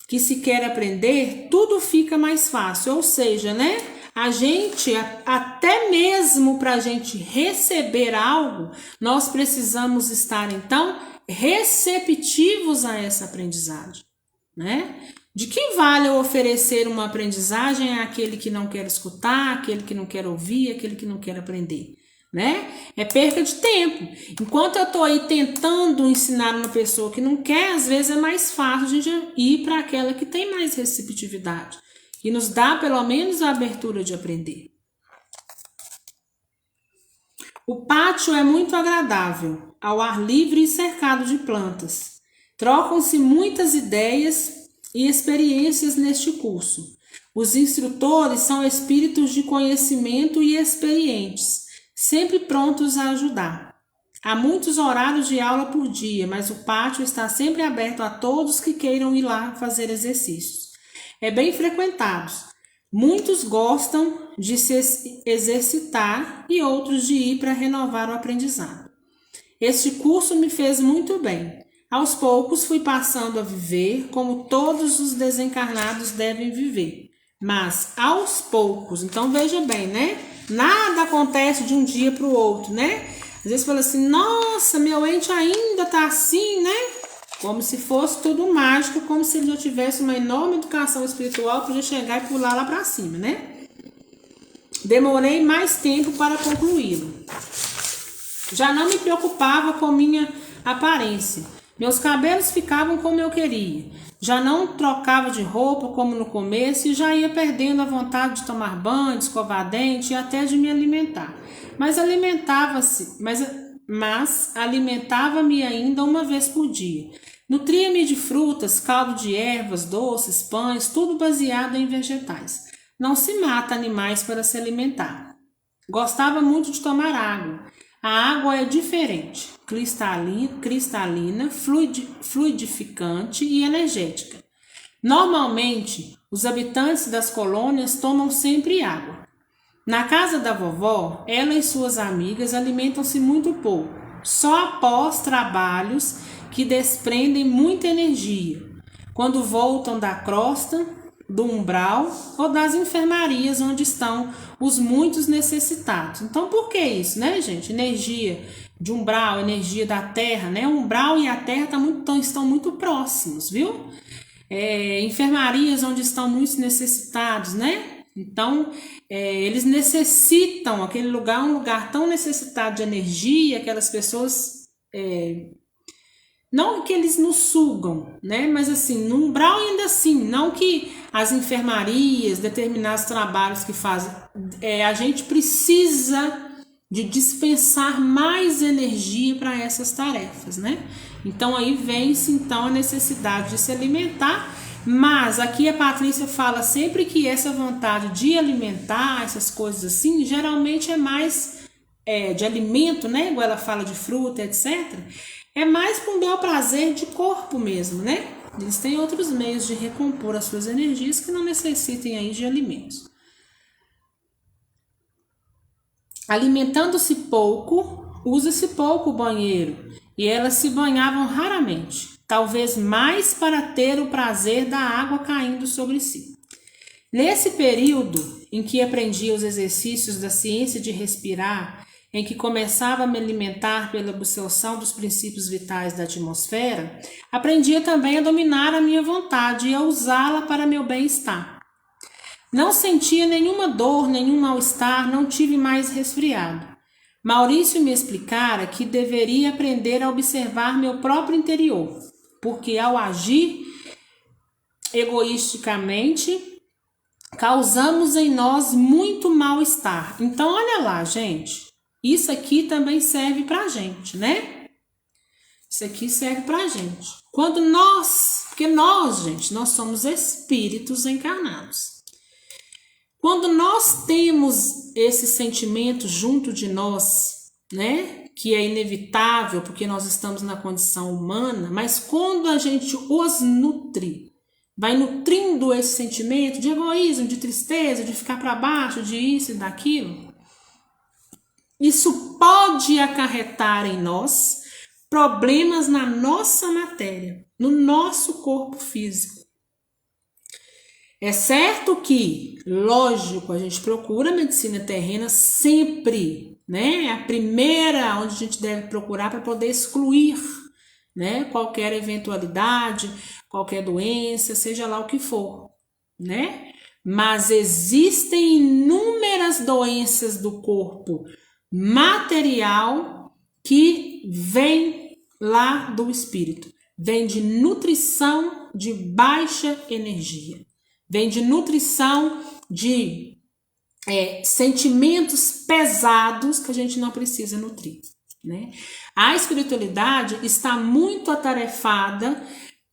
que se quer aprender, tudo fica mais fácil. Ou seja, né? A gente, até mesmo para a gente receber algo, nós precisamos estar, então, receptivos a essa aprendizagem, né? De que vale eu oferecer uma aprendizagem àquele que não quer escutar, àquele que não quer ouvir, àquele que não quer aprender, né? É perca de tempo. Enquanto eu estou aí tentando ensinar uma pessoa que não quer, às vezes é mais fácil a gente ir para aquela que tem mais receptividade e nos dá pelo menos a abertura de aprender. O pátio é muito agradável, ao ar livre e cercado de plantas. Trocam-se muitas ideias e experiências neste curso. Os instrutores são espíritos de conhecimento e experientes, sempre prontos a ajudar. Há muitos horários de aula por dia, mas o pátio está sempre aberto a todos que queiram ir lá fazer exercícios. É bem frequentado. Muitos gostam de se exercitar e outros de ir para renovar o aprendizado. Este curso me fez muito bem. Aos poucos fui passando a viver como todos os desencarnados devem viver. Mas aos poucos, então veja bem, né? Nada acontece de um dia para o outro, né? Às vezes fala assim, nossa, meu ente ainda tá assim, né? Como se fosse tudo mágico, como se ele já tivesse uma enorme educação espiritual para chegar e pular lá para cima, né? Demorei mais tempo para concluí-lo. Já não me preocupava com minha aparência. Meus cabelos ficavam como eu queria. Já não trocava de roupa como no começo e já ia perdendo a vontade de tomar banho, de escovar dente e até de me alimentar. Mas alimentava-me ainda uma vez por dia. Nutria-me de frutas, caldo de ervas, doces, pães, tudo baseado em vegetais. Não se mata animais para se alimentar. Gostava muito de tomar água. A água é diferente, cristalina, fluidificante e energética. Normalmente, os habitantes das colônias tomam sempre água. Na casa da vovó, ela e suas amigas alimentam-se muito pouco, só após trabalhos que desprendem muita energia, quando voltam da crosta, do umbral ou das enfermarias onde estão os muitos necessitados. Então, por que isso, né, gente? Energia de umbral, energia da terra, né? O umbral e a terra estão muito próximos, viu? Enfermarias onde estão muitos necessitados, né? Então, eles necessitam, aquele lugar é um lugar tão necessitado de energia, aquelas pessoas... não que eles nos sugam, né? Mas assim, no umbral ainda assim, não que as enfermarias, determinados trabalhos que fazem, a gente precisa de dispensar mais energia para essas tarefas, né? Então aí vem-se então a necessidade de se alimentar, mas aqui a Patrícia fala sempre que essa vontade de alimentar, essas coisas assim, geralmente é mais de alimento, né? Igual ela fala de fruta, etc., é mais para um bel prazer de corpo mesmo, né? Eles têm outros meios de recompor as suas energias que não necessitem aí de alimentos. Alimentando-se pouco, usa-se pouco o banheiro e elas se banhavam raramente, talvez mais para ter o prazer da água caindo sobre si. Nesse período em que aprendia os exercícios da ciência de respirar, em que começava a me alimentar pela absorção dos princípios vitais da atmosfera, aprendia também a dominar a minha vontade e a usá-la para meu bem-estar. Não sentia nenhuma dor, nenhum mal-estar, não tive mais resfriado. Maurício me explicara que deveria aprender a observar meu próprio interior, porque ao agir egoisticamente, causamos em nós muito mal-estar. Então, olha lá, gente. Isso aqui também serve pra gente, né? Isso aqui serve pra gente. Quando nós, porque nós, gente, nós somos espíritos encarnados. Quando nós temos esse sentimento junto de nós, né, que é inevitável porque nós estamos na condição humana, mas quando a gente os nutre, vai nutrindo esse sentimento de egoísmo, de tristeza, de ficar para baixo, de isso e daquilo, isso pode acarretar em nós problemas na nossa matéria, no nosso corpo físico. É certo que, lógico, a gente procura a medicina terrena sempre, né? É a primeira onde a gente deve procurar para poder excluir, né, qualquer eventualidade, qualquer doença, seja lá o que for, né? Mas existem inúmeras doenças do corpo material que vêm lá do espírito, vem de nutrição de baixa energia, vem de nutrição de sentimentos pesados que a gente não precisa nutrir, né? A espiritualidade está muito atarefada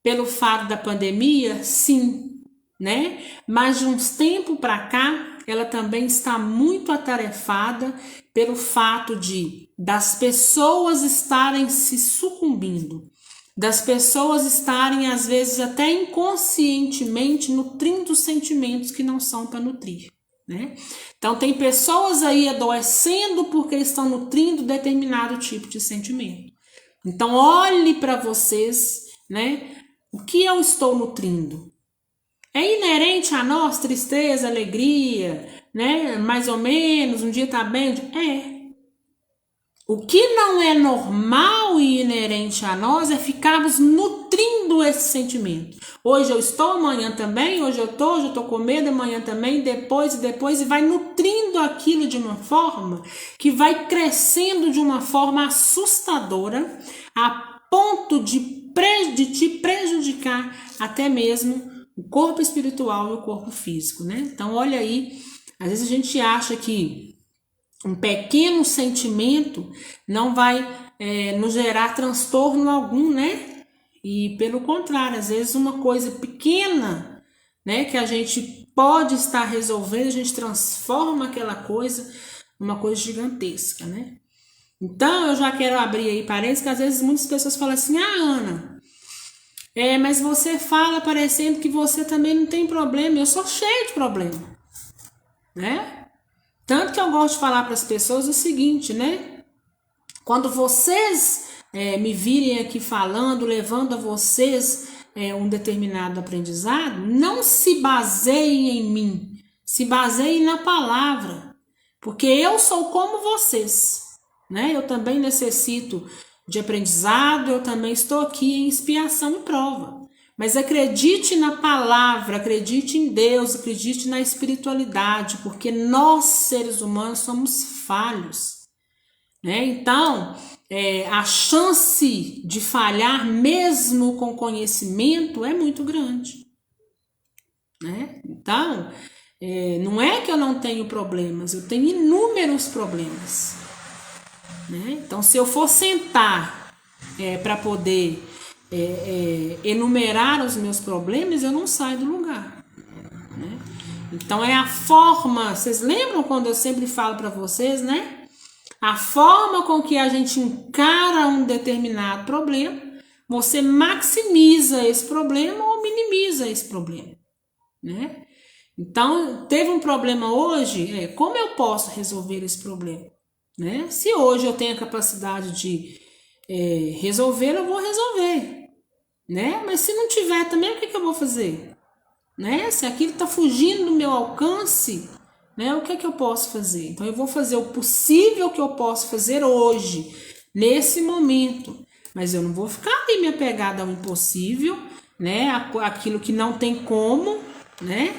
pelo fato da pandemia, sim, né? Mas de uns tempos para cá, ela também está muito atarefada pelo fato das pessoas estarem se sucumbindo, das pessoas estarem, às vezes, até inconscientemente nutrindo sentimentos que não são para nutrir, né? Então, tem pessoas aí adoecendo porque estão nutrindo determinado tipo de sentimento. Então, olhe para vocês, né? O que eu estou nutrindo? É inerente a nós tristeza, alegria, né? Mais ou menos, um dia tá bem? É. O que não é normal e inerente a nós é ficarmos nutrindo esse sentimento. Hoje eu estou, amanhã também, hoje eu tô com medo, amanhã também, depois, e vai nutrindo aquilo de uma forma que vai crescendo de uma forma assustadora a ponto de te prejudicar até mesmo o corpo espiritual e o corpo físico, né? Então, olha aí, às vezes a gente acha que um pequeno sentimento não vai nos gerar transtorno algum, né? E pelo contrário, às vezes uma coisa pequena, né, que a gente pode estar resolvendo, a gente transforma aquela coisa numa coisa gigantesca, né? Então, eu já quero abrir aí parênteses, que às vezes muitas pessoas falam assim: ah, Ana, mas você fala parecendo que você também não tem problema. Eu sou cheia de problema, né? Tanto que eu gosto de falar para as pessoas o seguinte, né? Quando vocês me virem aqui falando, levando a vocês um determinado aprendizado, não se baseiem em mim, se baseiem na palavra, porque eu sou como vocês, né? Eu também necessito de aprendizado, eu também estou aqui em expiação e prova. Mas acredite na palavra, acredite em Deus, acredite na espiritualidade, porque nós, seres humanos, somos falhos, né? Então, a chance de falhar mesmo com conhecimento é muito grande, né? Então, não é que eu não tenho problemas, eu tenho inúmeros problemas, né? Então, se eu for sentar para poder enumerar os meus problemas, eu não saio do lugar, né? Então, é a forma, vocês lembram quando eu sempre falo para vocês, né? A forma com que a gente encara um determinado problema, você maximiza esse problema ou minimiza esse problema, né? Então, teve um problema hoje, como eu posso resolver esse problema, né? Se hoje eu tenho a capacidade de resolver, eu vou resolver, né? Mas se não tiver também, o que eu vou fazer, né? Se aquilo está fugindo do meu alcance, né? O que eu posso fazer? Então, eu vou fazer o possível que eu posso fazer hoje, nesse momento, mas eu não vou ficar ali me apegada ao impossível, né? Aquilo que não tem como, né?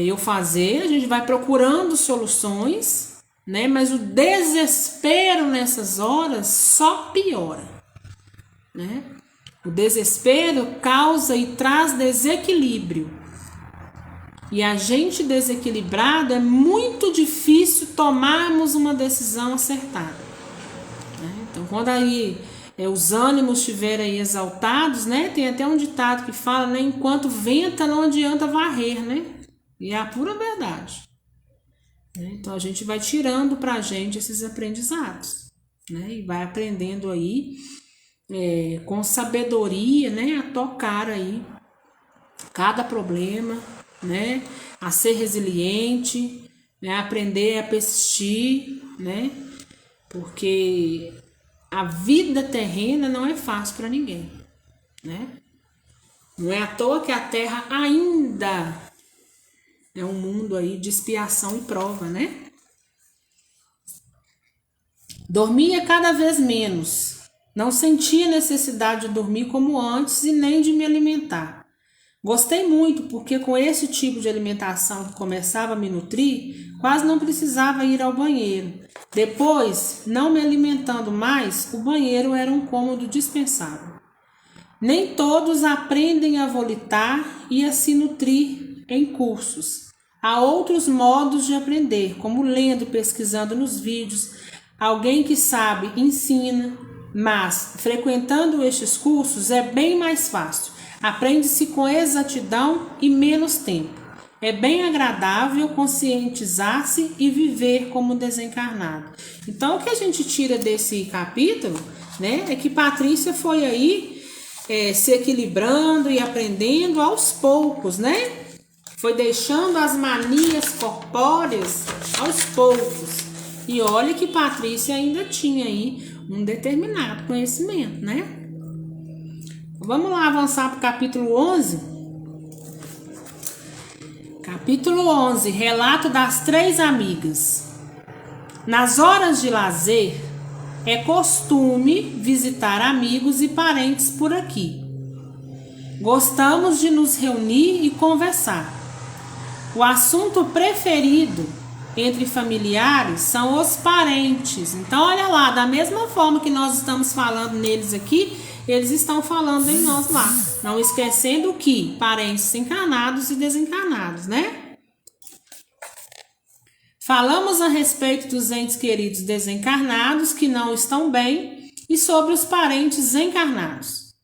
Eu fazer. A gente vai procurando soluções, né? Mas o desespero nessas horas só piora, né? O desespero causa e traz desequilíbrio. E a gente desequilibrado é muito difícil tomarmos uma decisão acertada, né? Então, quando aí os ânimos estiverem aí exaltados, né? Tem até um ditado que fala, né? Enquanto venta, não adianta varrer, né? E é a pura verdade. Né? Então, a gente vai tirando pra gente esses aprendizados, né? E vai aprendendo aí, com sabedoria, né? A tocar aí cada problema, né? A ser resiliente, né? Aprender a persistir, né? Porque a vida terrena não é fácil para ninguém, né? Não é à toa que a Terra ainda é um mundo aí de expiação e prova, né? Dormia cada vez menos. Não sentia necessidade de dormir como antes e nem de me alimentar. Gostei muito porque com esse tipo de alimentação que começava a me nutrir, quase não precisava ir ao banheiro. Depois, não me alimentando mais, o banheiro era um cômodo dispensável. Nem todos aprendem a volitar e a se nutrir em cursos. Há outros modos de aprender, como lendo, pesquisando nos vídeos. Alguém que sabe ensina, mas frequentando estes cursos é bem mais fácil. Aprende-se com exatidão e menos tempo. É bem agradável conscientizar-se e viver como desencarnado. Então, o que a gente tira desse capítulo, né, é que Patrícia foi aí se equilibrando e aprendendo aos poucos, né? Foi deixando as manias corpóreas aos poucos. E olha que Patrícia ainda tinha aí um determinado conhecimento, né? Vamos lá avançar para o capítulo 11. Capítulo 11, relato das 3 amigas. Nas horas de lazer, é costume visitar amigos e parentes por aqui. Gostamos de nos reunir e conversar. O assunto preferido entre familiares são os parentes. Então, olha lá, da mesma forma que nós estamos falando neles aqui, eles estão falando em nós lá. Não esquecendo que parentes encarnados e desencarnados, né? Falamos a respeito dos entes queridos desencarnados que não estão bem e sobre os parentes encarnados.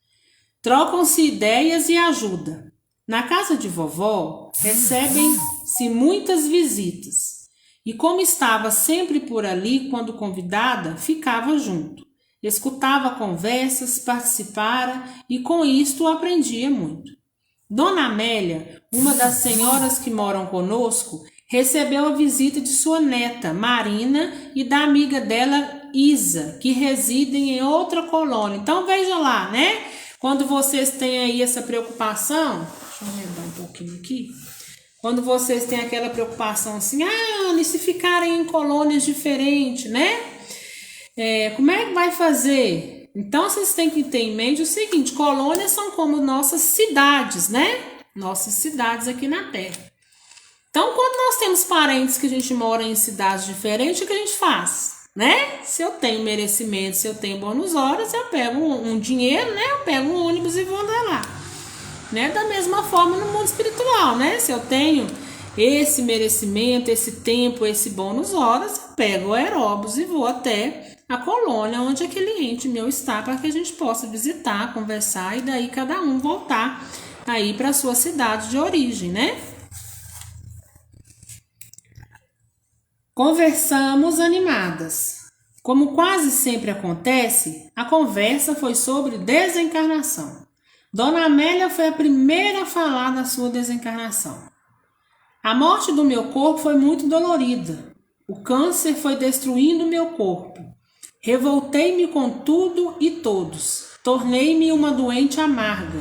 Trocam-se ideias e ajuda. Na casa de vovó, recebem-se muitas visitas. E como estava sempre por ali quando convidada, ficava junto. Escutava conversas, participara e com isto aprendia muito. Dona Amélia, uma das senhoras que moram conosco, recebeu a visita de sua neta, Marina, e da amiga dela, Isa, que residem em outra colônia. Então veja lá, né? Quando vocês têm aí essa preocupação, deixa eu arredar um pouquinho aqui. Quando vocês têm aquela preocupação assim, e se ficarem em colônias diferentes, né? Como é que vai fazer? Então, vocês têm que ter em mente o seguinte, colônias são como nossas cidades, né? Nossas cidades aqui na Terra. Então, quando nós temos parentes que a gente mora em cidades diferentes, o que a gente faz? Né? Se eu tenho merecimento, se eu tenho bônus horas, eu pego um dinheiro, né? Eu pego um ônibus e vou andar lá. Né? Da mesma forma no mundo espiritual, né? Se eu tenho esse merecimento, esse tempo, esse bônus horas, eu pego o aeróbus e vou até a colônia onde aquele ente meu está para que a gente possa visitar, conversar e daí cada um voltar aí para a sua cidade de origem, né? Conversamos animadas. Como quase sempre acontece, a conversa foi sobre desencarnação. Dona Amélia foi a primeira a falar da sua desencarnação. A morte do meu corpo foi muito dolorida. O câncer foi destruindo meu corpo. Revoltei-me com tudo e todos. Tornei-me uma doente amarga.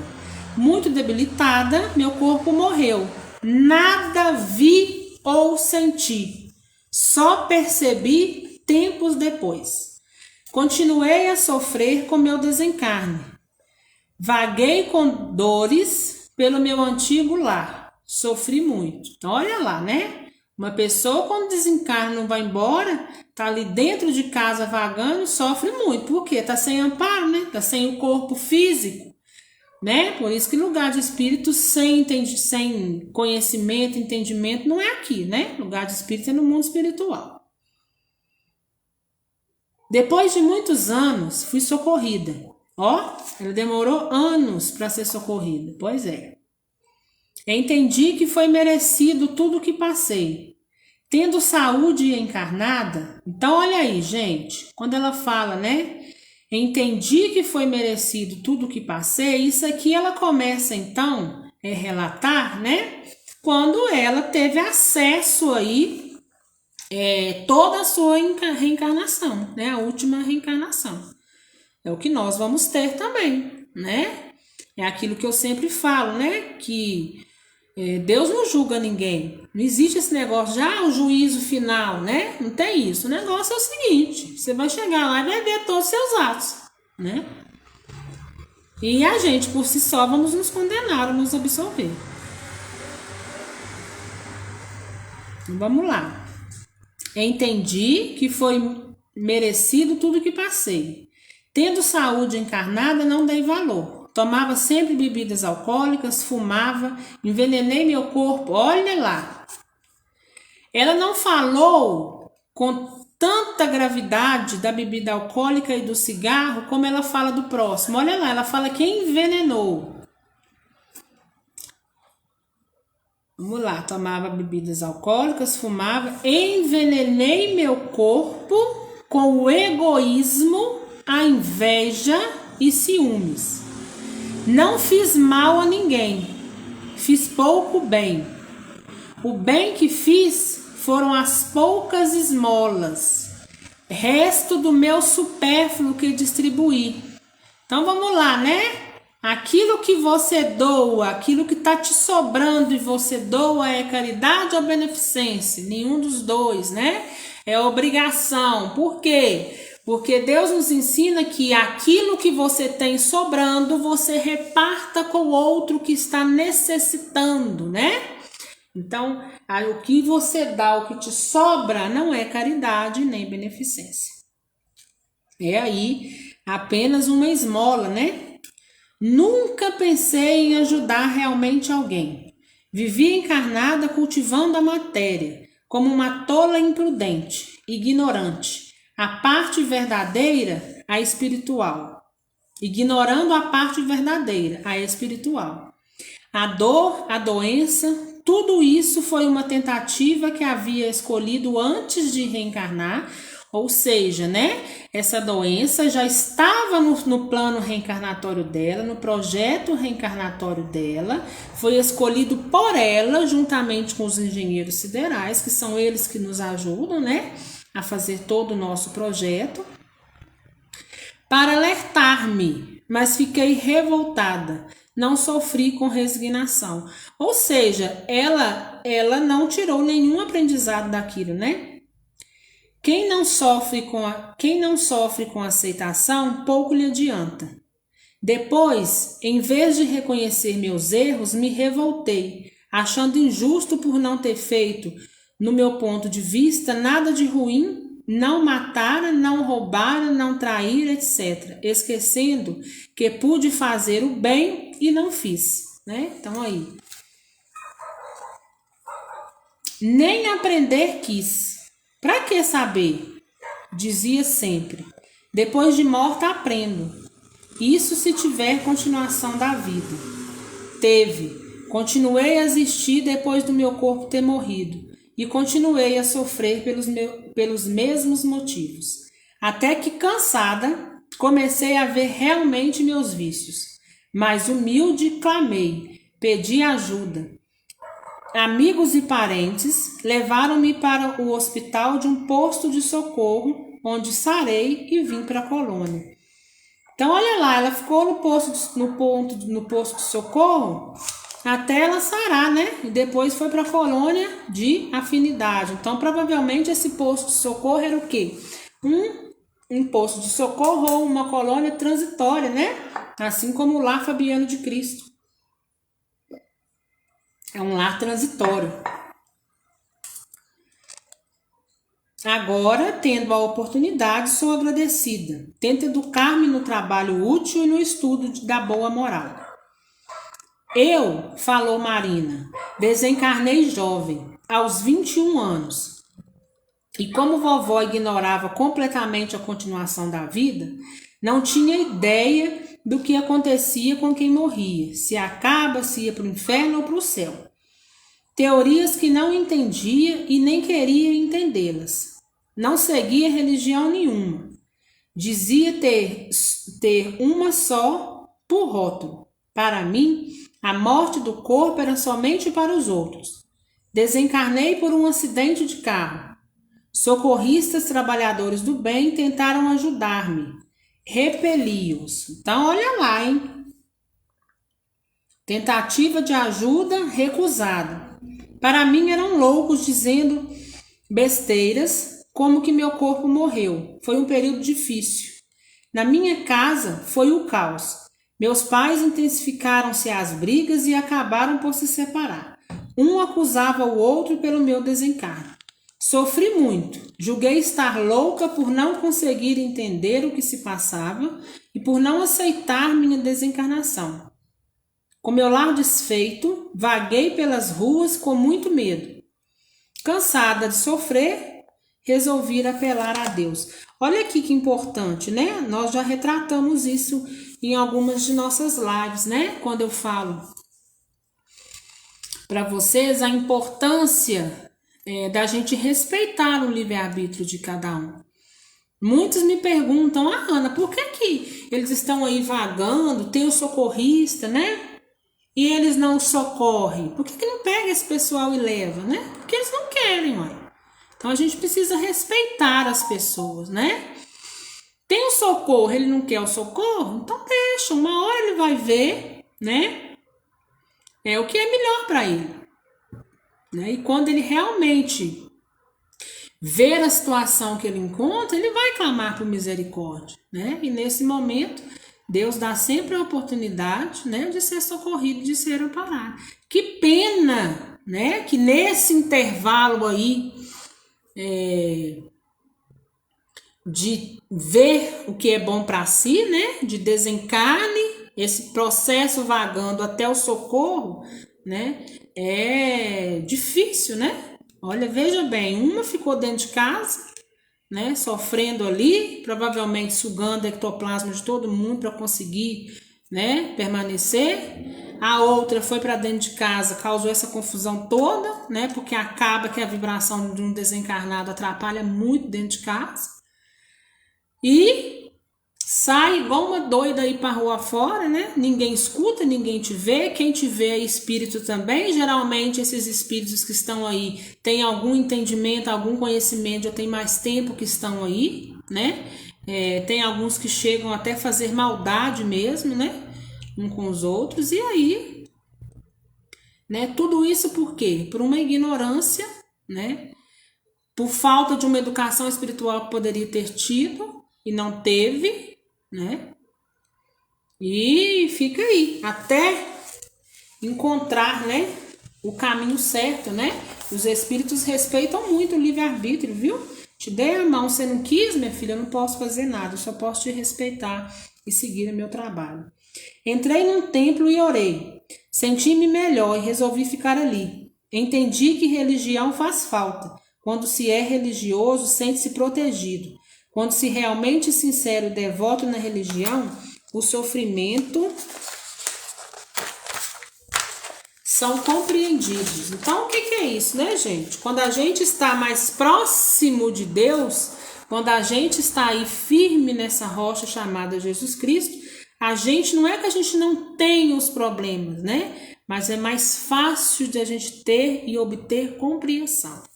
Muito debilitada, meu corpo morreu. Nada vi ou senti. Só percebi tempos depois. Continuei a sofrer com meu desencarne. Vaguei com dores pelo meu antigo lar. Sofri muito. Então, olha lá, né? Uma pessoa, quando desencarna, não vai embora, tá ali dentro de casa vagando, sofre muito. Por quê? Tá sem amparo, né? Tá sem o corpo físico, né? Por isso que lugar de espírito sem conhecimento, entendimento, não é aqui, né? Lugar de espírito é no mundo espiritual. Depois de muitos anos, fui socorrida. Ó, ela demorou anos para ser socorrida. Pois é. Entendi que foi merecido tudo o que passei. Tendo saúde encarnada, então olha aí, gente, quando ela fala, né? Entendi que foi merecido tudo o que passei, isso aqui ela começa então a relatar, né? Quando ela teve acesso aí toda a sua reencarnação, né? A última reencarnação. É o que nós vamos ter também, né? É aquilo que eu sempre falo, né? Que Deus não julga ninguém. Não existe esse negócio de o juízo final, né? Não tem isso. O negócio é o seguinte: você vai chegar lá e vai ver todos os seus atos, né? E a gente, por si só, vamos nos condenar ou nos absolver. Então, vamos lá. Entendi que foi merecido tudo que passei. Tendo saúde encarnada, não dei valor. Tomava sempre bebidas alcoólicas, fumava, envenenei meu corpo. Olha lá. Ela não falou com tanta gravidade da bebida alcoólica e do cigarro como ela fala do próximo. Olha lá, ela fala que envenenou. Vamos lá, tomava bebidas alcoólicas, fumava, envenenei meu corpo com o egoísmo, a inveja e ciúmes. Não fiz mal a ninguém, fiz pouco bem. O bem que fiz foram as poucas esmolas, resto do meu supérfluo que distribuí. Então vamos lá, né? Aquilo que você doa, aquilo que está te sobrando e você doa é caridade ou beneficência? Nenhum dos dois, né? É obrigação. Por quê? Porque Deus nos ensina que aquilo que você tem sobrando, você reparta com o outro que está necessitando, né? Então, o que você dá, o que te sobra, não é caridade nem beneficência. É aí apenas uma esmola, né? Nunca pensei em ajudar realmente alguém. Vivi encarnada cultivando a matéria, como uma tola imprudente, ignorante. A parte verdadeira, a espiritual. Ignorando a parte verdadeira, a espiritual. A dor, a doença, tudo isso foi uma tentativa que havia escolhido antes de reencarnar, ou seja, né? Essa doença já estava no plano reencarnatório dela, no projeto reencarnatório dela, foi escolhido por ela, juntamente com os engenheiros siderais, que são eles que nos ajudam, né? A fazer todo o nosso projeto, para alertar-me, mas fiquei revoltada. Não sofri com resignação. Ou seja, ela não tirou nenhum aprendizado daquilo, né? Quem não sofre com aceitação, pouco lhe adianta. Depois, em vez de reconhecer meus erros, me revoltei, achando injusto por não ter feito, no meu ponto de vista, nada de ruim, não matar, não roubar, não trair, etc. Esquecendo que pude fazer o bem e não fiz, né? Então aí. Nem aprender quis. Para que saber? Dizia sempre. Depois de morta aprendo. Isso se tiver continuação da vida. Teve. Continuei a existir depois do meu corpo ter morrido. E continuei a sofrer pelos mesmos motivos. Até que, cansada, comecei a ver realmente meus vícios. Mas humilde, clamei, pedi ajuda. Amigos e parentes levaram-me para o hospital de um posto de socorro, onde sarei e vim para a colônia. Então, olha lá, ela ficou no posto de socorro até ela sarar, né? E depois foi para a colônia de afinidade. Então, provavelmente esse posto de socorro era o quê? Um posto de socorro ou uma colônia transitória, né? Assim como o lar Fabiano de Cristo. É um lar transitório. Agora, tendo a oportunidade, sou agradecida. Tento educar-me no trabalho útil e no estudo da boa moral. Eu, falou Marina, desencarnei jovem, aos 21 anos. E como vovó ignorava completamente a continuação da vida, não tinha ideia do que acontecia com quem morria, se acaba, se ia para o inferno ou para o céu. Teorias que não entendia e nem queria entendê-las. Não seguia religião nenhuma. Dizia ter uma só por rótulo. Para mim, a morte do corpo era somente para os outros. Desencarnei por um acidente de carro. Socorristas trabalhadores do bem tentaram ajudar-me. Repeli-os. Então, olha lá, hein? Tentativa de ajuda recusada. Para mim, eram loucos dizendo besteiras, como que meu corpo morreu. Foi um período difícil. Na minha casa, foi o caos. Meus pais intensificaram-se as brigas e acabaram por se separar. Um acusava o outro pelo meu desencarno. Sofri muito. Julguei estar louca por não conseguir entender o que se passava e por não aceitar minha desencarnação. Com meu lar desfeito, vaguei pelas ruas com muito medo. Cansada de sofrer, resolvi apelar a Deus. Olha aqui que importante, né? Nós já retratamos isso em algumas de nossas lives, né? Quando eu falo para vocês a importância da gente respeitar o livre-arbítrio de cada um. Muitos me perguntam, Ana, por que eles estão aí vagando, tem o socorrista, né? E eles não socorrem. Por que não pega esse pessoal e leva, né? Porque eles não querem, ué. Então a gente precisa respeitar as pessoas, né? Tem o socorro, ele não quer o socorro? Então deixa, uma hora ele vai ver, né? É o que é melhor para ele. Né? E quando ele realmente ver a situação que ele encontra, ele vai clamar por misericórdia, né? E nesse momento, Deus dá sempre a oportunidade, né, de ser socorrido, de ser amparado. Que pena, né, que nesse intervalo aí de ver o que é bom para si, né, de desencarne, esse processo vagando até o socorro, né, é difícil, né? Olha, veja bem, uma ficou dentro de casa, né, sofrendo ali, provavelmente sugando ectoplasma de todo mundo para conseguir, né, permanecer. A outra foi para dentro de casa, causou essa confusão toda, né, porque acaba que a vibração de um desencarnado atrapalha muito dentro de casa. E sai igual uma doida aí para rua fora, né? Ninguém escuta, ninguém te vê. Quem te vê é espírito também. Geralmente esses espíritos que estão aí têm algum entendimento, algum conhecimento, já tem mais tempo que estão aí, né? Tem alguns que chegam até fazer maldade mesmo, né? Um com os outros. E aí, né? Tudo isso por quê? Por uma ignorância, né? Por falta de uma educação espiritual que poderia ter tido e não teve, né? E fica aí até encontrar, né, o caminho certo, né? Os espíritos respeitam muito o livre-arbítrio, viu? Te dei a mão, você não quis, minha filha, eu não posso fazer nada, eu só posso te respeitar e seguir o meu trabalho. Entrei num templo e orei. Senti-me melhor e resolvi ficar ali. Entendi que religião faz falta. Quando se é religioso, sente-se protegido. Quando se realmente sincero e devoto na religião, o sofrimento são compreendidos. Então, o que é isso, né, gente? Quando a gente está mais próximo de Deus, quando a gente está aí firme nessa rocha chamada Jesus Cristo, a gente, não é que a gente não tenha os problemas, né? Mas é mais fácil de a gente ter e obter compreensão.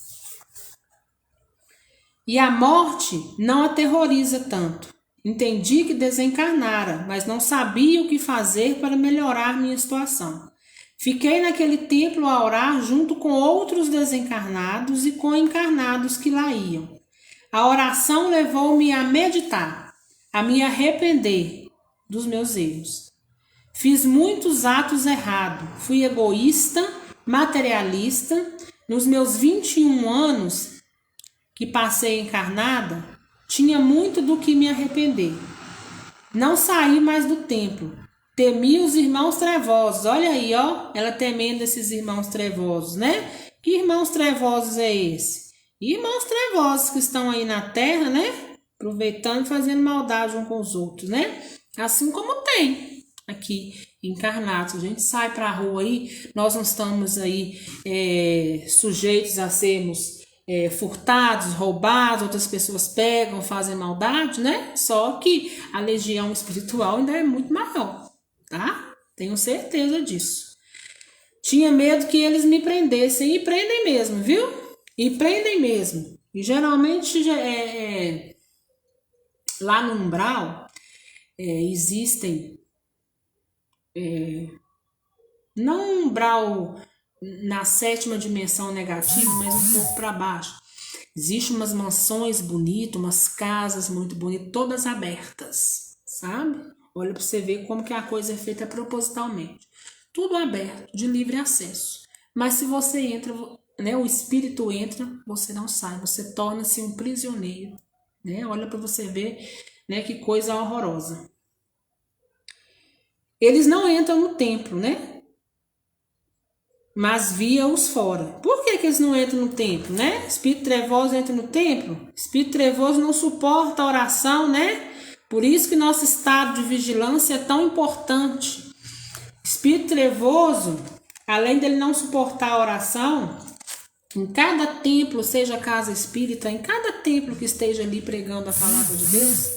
E a morte não aterroriza tanto. Entendi que desencarnara, mas não sabia o que fazer para melhorar minha situação. Fiquei naquele templo a orar junto com outros desencarnados e com encarnados que lá iam. A oração levou-me a meditar, a me arrepender dos meus erros. Fiz muitos atos errados, fui egoísta, materialista. Nos meus 21 anos que passei encarnada, tinha muito do que me arrepender. Não saí mais do templo. Temi os irmãos trevosos. Olha aí, ó, ela temendo esses irmãos trevosos, né? Que irmãos trevosos é esse? E irmãos trevosos que estão aí na terra, né? Aproveitando e fazendo maldade uns com os outros, né? Assim como tem aqui encarnados. A gente sai para a rua aí, nós não estamos aí sujeitos a sermos furtados, roubados, outras pessoas pegam, fazem maldade, né? Só que a legião espiritual ainda é muito maior, tá? Tenho certeza disso. Tinha medo que eles me prendessem, e prendem mesmo, viu? E prendem mesmo. E geralmente lá no umbral existem não um umbral na 7ª dimensão negativa, mas um pouco para baixo. Existem umas mansões bonitas, umas casas muito bonitas, todas abertas, sabe? Olha para você ver como que a coisa é feita propositalmente. Tudo aberto, de livre acesso. Mas se você entra, né, o espírito entra, você não sai, você torna-se um prisioneiro, né? Olha para você ver, né, que coisa horrorosa. Eles não entram no templo, né? Mas via-os fora. Por que eles não entram no templo, né? Espírito trevoso entra no templo. Espírito trevoso não suporta a oração, né? Por isso que nosso estado de vigilância é tão importante. Espírito trevoso, além dele não suportar a oração, em cada templo, seja casa espírita, em cada templo que esteja ali pregando a palavra de Deus,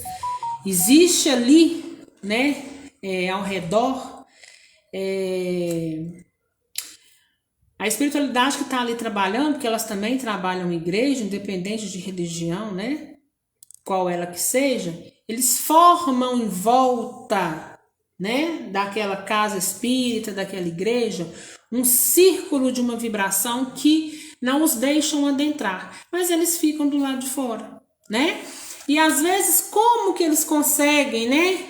existe ali, né, ao redor, a espiritualidade que está ali trabalhando, porque elas também trabalham em igreja, independente de religião, né, qual ela que seja, eles formam em volta, né, daquela casa espírita, daquela igreja, um círculo de uma vibração que não os deixam adentrar, mas eles ficam do lado de fora, né? E às vezes como que eles conseguem, né,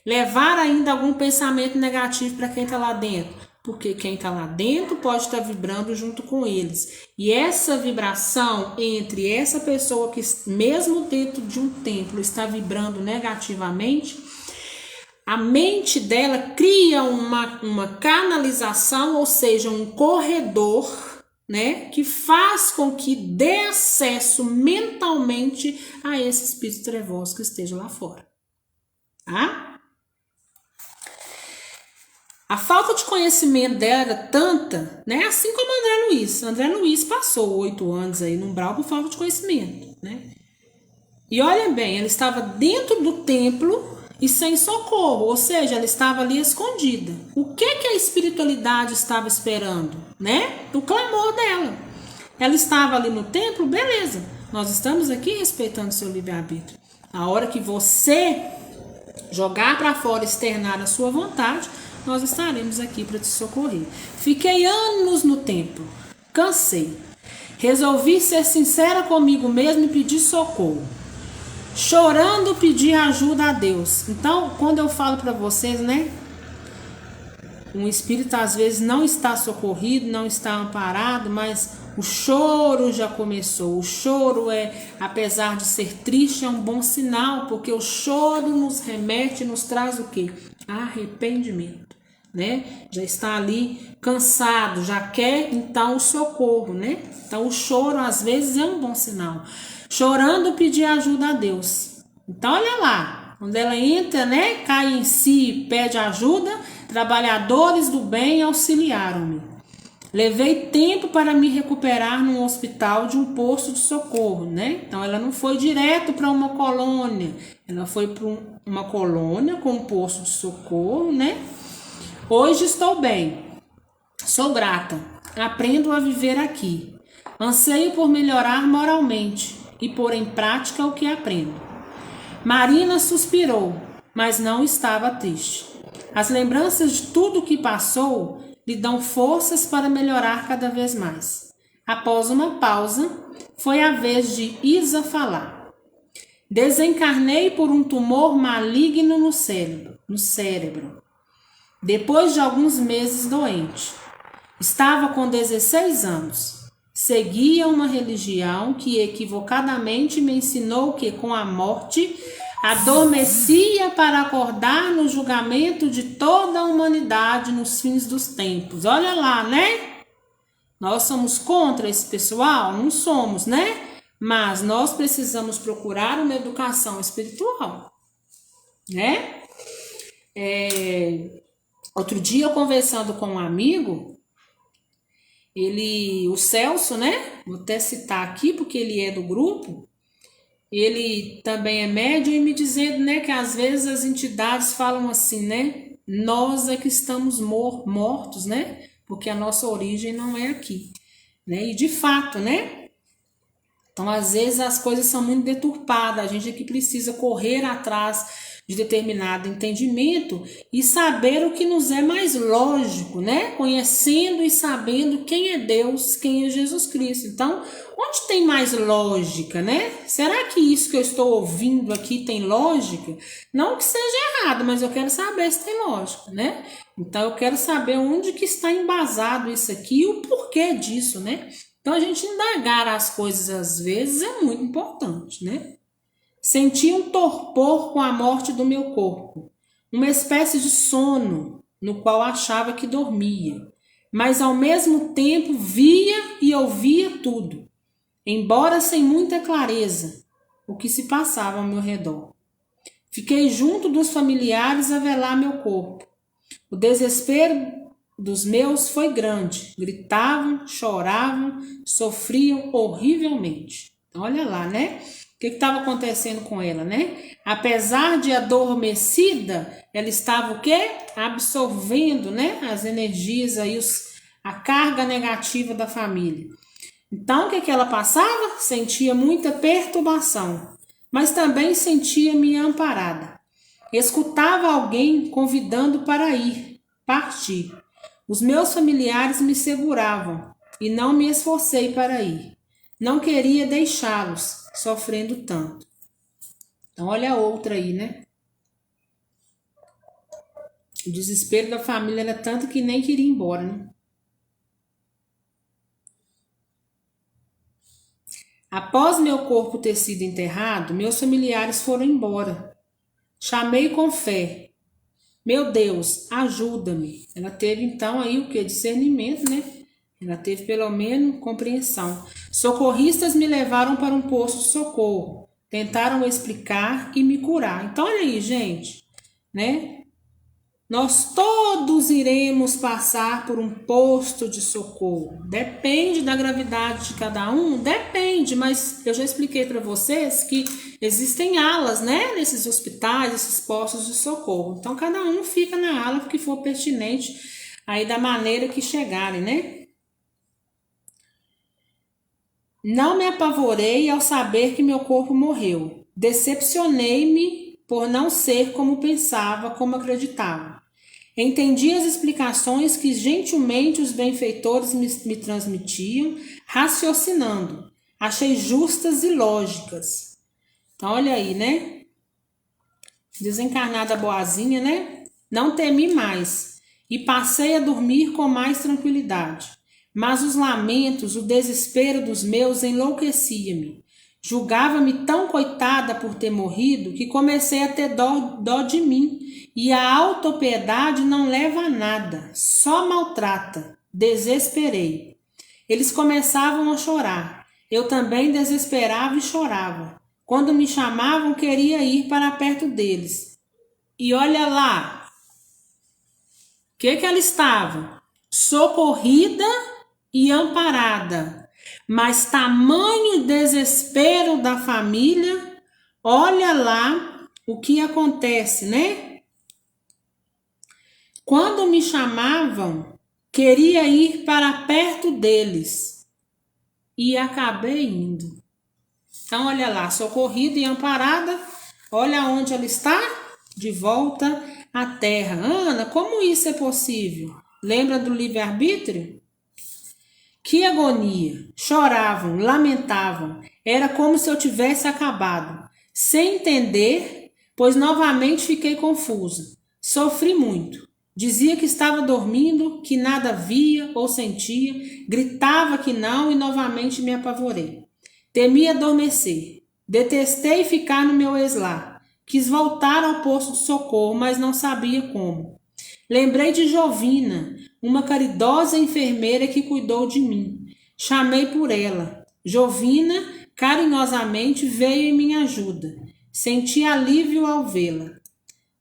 levar ainda algum pensamento negativo para quem está lá dentro? Porque quem está lá dentro pode estar vibrando junto com eles. E essa vibração entre essa pessoa que mesmo dentro de um templo está vibrando negativamente, a mente dela cria uma canalização, ou seja, um corredor, né, que faz com que dê acesso mentalmente a esse espírito trevoso que esteja lá fora. Tá? A falta de conhecimento dela era tanta, né, assim como André Luiz. André Luiz passou 8 anos aí no umbral por falta de conhecimento, né? E olhem bem, ela estava dentro do templo e sem socorro, ou seja, ela estava ali escondida. O que a espiritualidade estava esperando, né? O clamor dela. Ela estava ali no templo, beleza. Nós estamos aqui respeitando seu livre-arbítrio. A hora que você jogar para fora, externar a sua vontade, nós estaremos aqui para te socorrer. Fiquei anos no templo, cansei. Resolvi ser sincera comigo mesmo e pedir socorro. Chorando, pedir ajuda a Deus. Então, quando eu falo para vocês, né, um espírito às vezes não está socorrido, não está amparado, mas o choro já começou. O choro apesar de ser triste, é um bom sinal, porque o choro nos remete, nos traz o quê? Arrependimento, né? Já está ali cansado, já quer então o socorro, né? Então o choro às vezes é um bom sinal. Chorando, pedir ajuda a Deus. Então olha lá, quando ela entra, né, cai em si, pede ajuda, trabalhadores do bem auxiliaram-me. Levei tempo para me recuperar num hospital de um posto de socorro, né? Então ela não foi direto para uma colônia, ela foi para uma colônia com um posto de socorro, né? Hoje estou bem, sou grata, aprendo a viver aqui, anseio por melhorar moralmente e pôr em prática o que aprendo. Marina suspirou, mas não estava triste. As lembranças de tudo o que passou lhe dão forças para melhorar cada vez mais. Após uma pausa, foi a vez de Isa falar. Desencarnei por um tumor maligno no cérebro. Depois de alguns meses doente. Estava com 16 anos. Seguia uma religião que equivocadamente me ensinou que com a morte adormecia para acordar no julgamento de toda a humanidade nos fins dos tempos. Olha lá, né? Nós somos contra esse pessoal? Não somos, né? Mas nós precisamos procurar uma educação espiritual, né? Outro dia, eu conversando com um amigo, o Celso, né? Vou até citar aqui, porque ele é do grupo. Ele também é médium e me dizendo, né, que às vezes as entidades falam assim, né? Nós é que estamos mortos, né? Porque a nossa origem não é aqui, né? E de fato, né? Então, às vezes as coisas são muito deturpadas, a gente aqui precisa correr atrás de determinado entendimento e saber o que nos é mais lógico, né? Conhecendo e sabendo quem é Deus, quem é Jesus Cristo. Então, onde tem mais lógica, né? Será que isso que eu estou ouvindo aqui tem lógica? Não que seja errado, mas eu quero saber se tem lógica, né? Então, eu quero saber onde que está embasado isso aqui e o porquê disso, né? Então, a gente indagar as coisas às vezes é muito importante, né? Senti um torpor com a morte do meu corpo, uma espécie de sono no qual achava que dormia, mas ao mesmo tempo via e ouvia tudo, embora sem muita clareza, o que se passava ao meu redor. Fiquei junto dos familiares a velar meu corpo. O desespero dos meus foi grande, gritavam, choravam, sofriam horrivelmente. Então, olha lá, né? O que estava acontecendo com ela, né? Apesar de adormecida, ela estava o quê? Absorvendo, né? As energias aí, a carga negativa da família. Então, o que ela passava? Sentia muita perturbação, mas também sentia-me amparada. Escutava alguém convidando para ir, partir. Os meus familiares me seguravam e não me esforcei para ir. Não queria deixá-los sofrendo tanto. Então, olha a outra aí, né? O desespero da família era tanto que nem queria ir embora, né? Após meu corpo ter sido enterrado, meus familiares foram embora. Chamei com fé. Meu Deus, ajuda-me. Ela teve então aí o que? Discernimento, né? Ela teve pelo menos compreensão. Socorristas me levaram para um posto de socorro. Tentaram explicar e me curar. Então, olha aí, gente, né? Nós todos iremos passar por um posto de socorro. Depende da gravidade de cada um? Depende, mas eu já expliquei para vocês que existem alas, né? Nesses hospitais, esses postos de socorro. Então, cada um fica na ala que for pertinente aí da maneira que chegarem, né? Não me apavorei ao saber que meu corpo morreu. Decepcionei-me por não ser como pensava, como acreditava. Entendi as explicações que gentilmente os benfeitores me transmitiam, raciocinando. Achei justas e lógicas. Então, olha aí, né? Desencarnada boazinha, né? Não temi mais e passei a dormir com mais tranquilidade. Mas os lamentos, o desespero dos meus enlouquecia-me. Julgava-me tão coitada por ter morrido que comecei a ter dó de mim. E a autopiedade não leva a nada, só maltrata. Desesperei. Eles começavam a chorar. Eu também desesperava e chorava. Quando me chamavam, queria ir para perto deles. E olha lá, o que ela estava? Socorrida e amparada. Mas tamanho desespero da família, olha lá o que acontece, né? Quando me chamavam, queria ir para perto deles e acabei indo. Então, olha lá, socorrida e amparada, olha onde ela está, de volta à terra. Ana, como isso é possível? Lembra do livre-arbítrio? Que agonia! Choravam, lamentavam, era como se eu tivesse acabado, sem entender, pois novamente fiquei confusa. Sofri muito. Dizia que estava dormindo, que nada via ou sentia, gritava que não e novamente me apavorei. Temi adormecer. Detestei ficar no meu eslar. Quis voltar ao posto de socorro, mas não sabia como. Lembrei de Jovina, uma caridosa enfermeira que cuidou de mim. Chamei por ela. Jovina, carinhosamente, veio em minha ajuda. Senti alívio ao vê-la.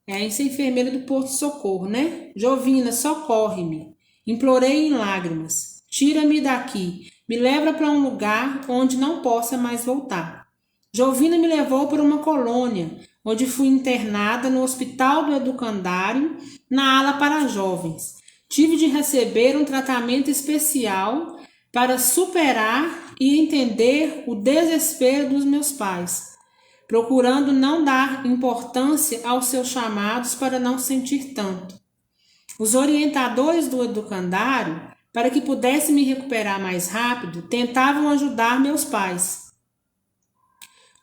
Essa enfermeira do Porto Socorro, né? Jovina, socorre-me. Implorei em lágrimas. Tira-me daqui. Me leva para um lugar onde não possa mais voltar. Jovina me levou para uma colônia, onde fui internada no Hospital do Educandário, na ala para jovens. Tive de receber um tratamento especial para superar e entender o desespero dos meus pais, procurando não dar importância aos seus chamados para não sentir tanto. Os orientadores do educandário, para que pudesse me recuperar mais rápido, tentavam ajudar meus pais.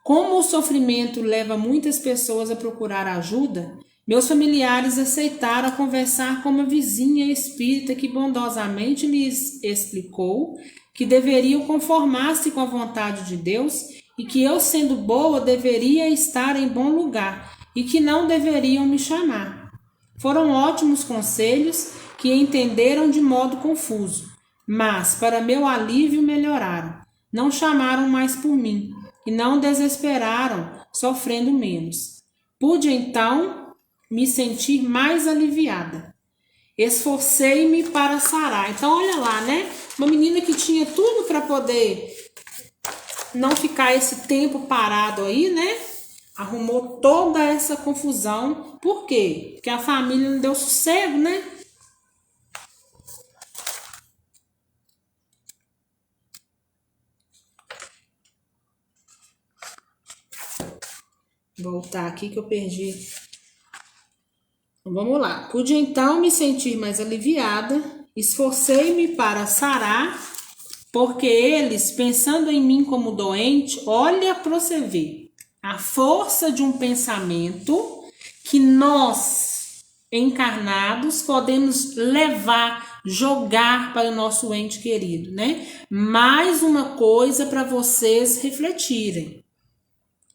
Como o sofrimento leva muitas pessoas a procurar ajuda, meus familiares aceitaram conversar com uma vizinha espírita que bondosamente lhes explicou que deveriam conformar-se com a vontade de Deus e que eu, sendo boa, deveria estar em bom lugar e que não deveriam me chamar. Foram ótimos conselhos que entenderam de modo confuso, mas, para meu alívio, melhoraram. Não chamaram mais por mim e não desesperaram, sofrendo menos. Pude, então, me sentir mais aliviada. Esforcei-me para sarar. Então, olha lá, né? Uma menina que tinha tudo para poder não ficar esse tempo parado aí, né? Arrumou toda essa confusão. Por quê? Porque a família não deu sossego, né? Vou voltar aqui que eu perdi. Então, vamos lá. Pude então me sentir mais aliviada. Esforcei-me para sarar, porque eles, pensando em mim como doente, olha para você ver. A força de um pensamento que nós, encarnados, podemos levar, jogar para o nosso ente querido, né? Mais uma coisa para vocês refletirem.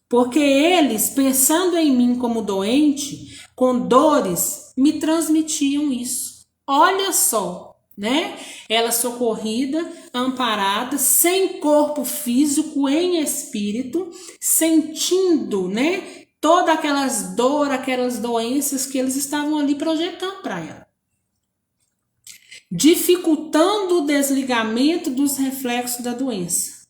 Porque eles, pensando em mim como doente, com dores, me transmitiam isso. Olha só, né? Ela socorrida, amparada, sem corpo físico, em espírito, sentindo, né? Todas aquelas dores, aquelas doenças que eles estavam ali projetando para ela. Dificultando o desligamento dos reflexos da doença.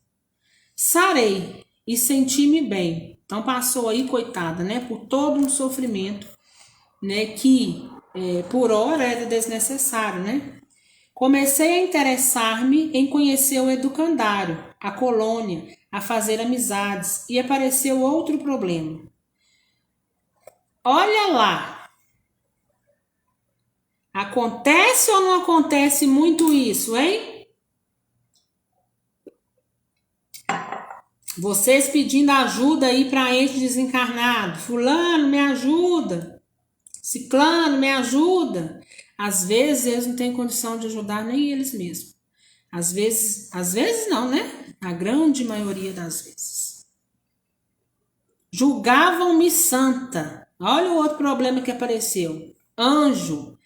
Sarei e senti-me bem. Então passou aí, coitada, né? Por todo um sofrimento, né? Que por hora era desnecessário, né? Comecei a interessar-me em conhecer o educandário, a colônia, a fazer amizades, e apareceu outro problema. Olha lá! Acontece ou não acontece muito isso, hein? Vocês pedindo ajuda aí para ente desencarnado. Fulano, me ajuda. Ciclano, me ajuda. Às vezes eles não têm condição de ajudar nem eles mesmos. Às vezes não, né? A grande maioria das vezes. Julgavam-me santa. Olha o outro problema que apareceu. Anjo.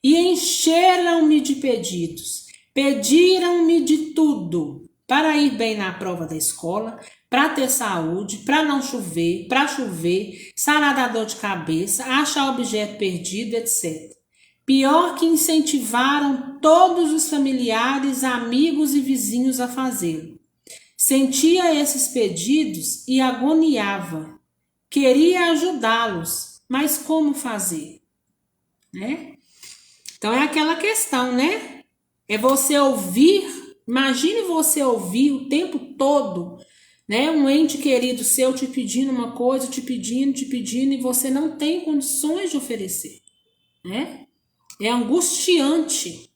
E encheram-me de pedidos. Pediram-me de tudo. Para ir bem na prova da escola, para ter saúde, para não chover, para chover, sarar da dor de cabeça, achar objeto perdido, etc. Pior que incentivaram todos os familiares, amigos e vizinhos a fazê-lo. Sentia esses pedidos e agoniava. Queria ajudá-los, mas como fazer? Né? Então é aquela questão, né? É você ouvir. Imagine você ouvir o tempo todo, né, um ente querido seu te pedindo uma coisa, te pedindo, e você não tem condições de oferecer, né? É angustiante.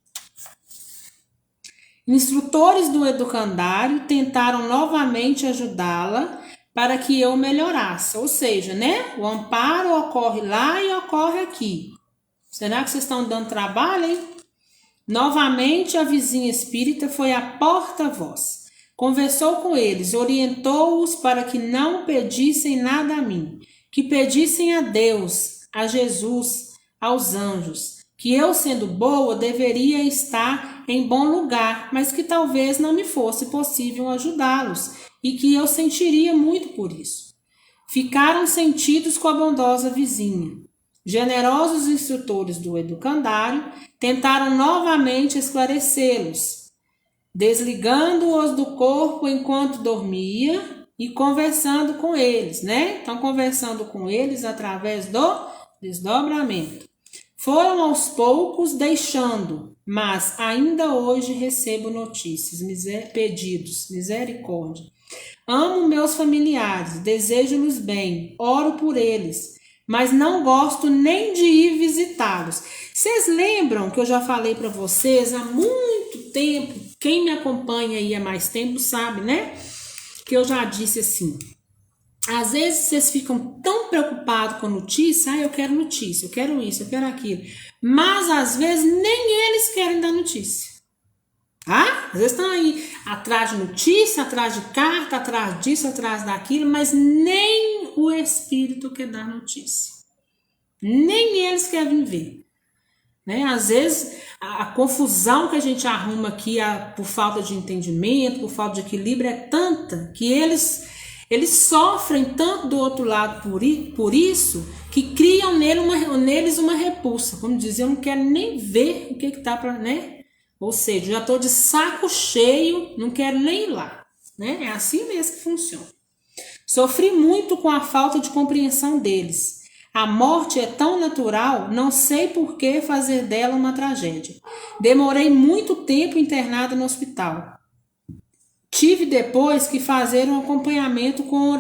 Instrutores do educandário tentaram novamente ajudá-la para que eu melhorasse, ou seja, né, o amparo ocorre lá e ocorre aqui. Será que vocês estão dando trabalho, hein? Novamente, a vizinha espírita foi a porta-voz. Conversou com eles, orientou-os para que não pedissem nada a mim, que pedissem a Deus, a Jesus, aos anjos, que eu, sendo boa, deveria estar em bom lugar, mas que talvez não me fosse possível ajudá-los e que eu sentiria muito por isso. Ficaram sentidos com a bondosa vizinha. Generosos instrutores do educandário tentaram novamente esclarecê-los, desligando-os do corpo enquanto dormia e conversando com eles, né? Então, conversando com eles através do desdobramento. Foram aos poucos deixando, mas ainda hoje recebo notícias, pedidos, misericórdia. Amo meus familiares, desejo-lhes bem, oro por eles, mas não gosto nem de ir visitá-los. Vocês lembram que eu já falei para vocês há muito tempo, quem me acompanha aí há mais tempo sabe, né? Que eu já disse assim, às vezes vocês ficam tão preocupados com notícia, eu quero notícia, eu quero isso, eu quero aquilo, mas às vezes nem eles querem dar notícia. Às vezes estão aí atrás de notícia, atrás de carta, atrás disso, atrás daquilo, mas nem o Espírito quer dar notícia. Nem eles querem ver. Né? Às vezes a confusão que a gente arruma aqui por falta de entendimento, por falta de equilíbrio é tanta que eles sofrem tanto do outro lado por isso que criam neles uma repulsa. Como dizer, eu não quero nem ver o que está para... né? Ou seja, já estou de saco cheio, não quero nem ir lá. Né? É assim mesmo que funciona. Sofri muito com a falta de compreensão deles. A morte é tão natural, não sei por que fazer dela uma tragédia. Demorei muito tempo internada no hospital. Tive depois que fazer um acompanhamento com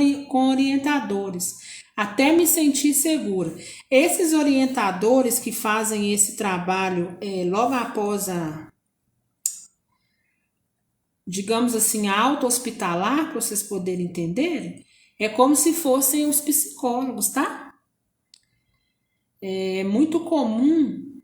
orientadores, até me sentir segura. Esses orientadores que fazem esse trabalho logo após digamos assim, a auto-hospitalar, para vocês poderem entenderem, é como se fossem os psicólogos, tá? É muito comum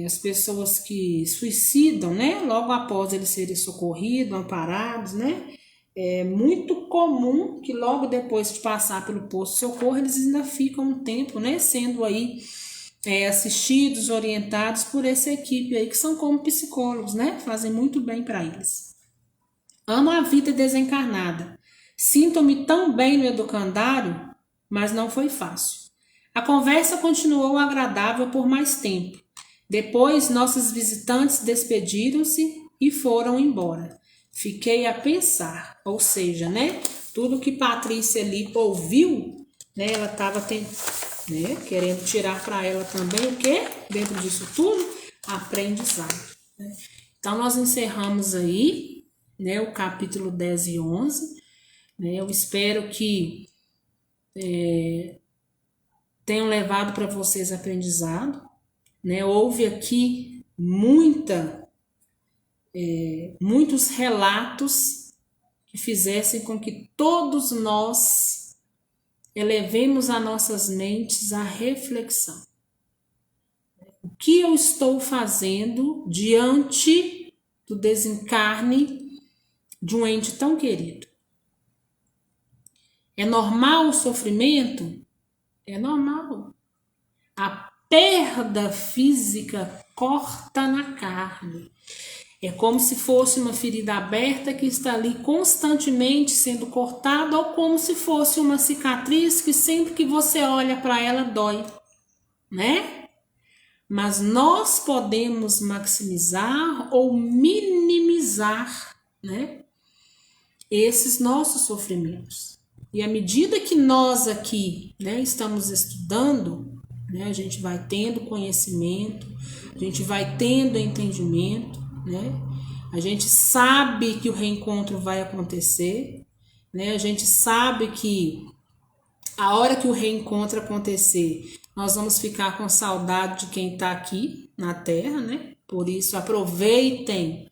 as pessoas que suicidam, né? Logo após eles serem socorridos, amparados, né? É muito comum que logo depois de passar pelo posto de socorro, eles ainda ficam um tempo, né? Sendo aí assistidos, orientados por essa equipe aí, que são como psicólogos, né? Fazem muito bem para eles. Amo a vida desencarnada. Sinto-me tão bem no educandário, mas não foi fácil. A conversa continuou agradável por mais tempo. Depois, nossos visitantes despediram-se e foram embora. Fiquei a pensar, ou seja, né? Tudo que Patrícia ali ouviu, né? Ela estava querendo tirar para ela também o quê? Dentro disso tudo, aprendizado. Né? Então, nós encerramos aí, né, o capítulo 10 e 11. Né? Eu espero que tenham levado para vocês aprendizado. Né? Houve aqui muitos relatos que fizessem com que todos nós elevemos as nossas mentes à reflexão. O que eu estou fazendo diante do desencarne de um ente tão querido? É normal o sofrimento? É normal. A perda física corta na carne. É como se fosse uma ferida aberta que está ali constantemente sendo cortada, ou como se fosse uma cicatriz que sempre que você olha para ela dói, né? Mas nós podemos maximizar ou minimizar, né, esses nossos sofrimentos. E à medida que nós aqui, né, estamos estudando, né, a gente vai tendo conhecimento, a gente vai tendo entendimento, né? A gente sabe que o reencontro vai acontecer, né? A gente sabe que a hora que o reencontro acontecer, nós vamos ficar com saudade de quem está aqui na Terra, né? Por isso, aproveitem,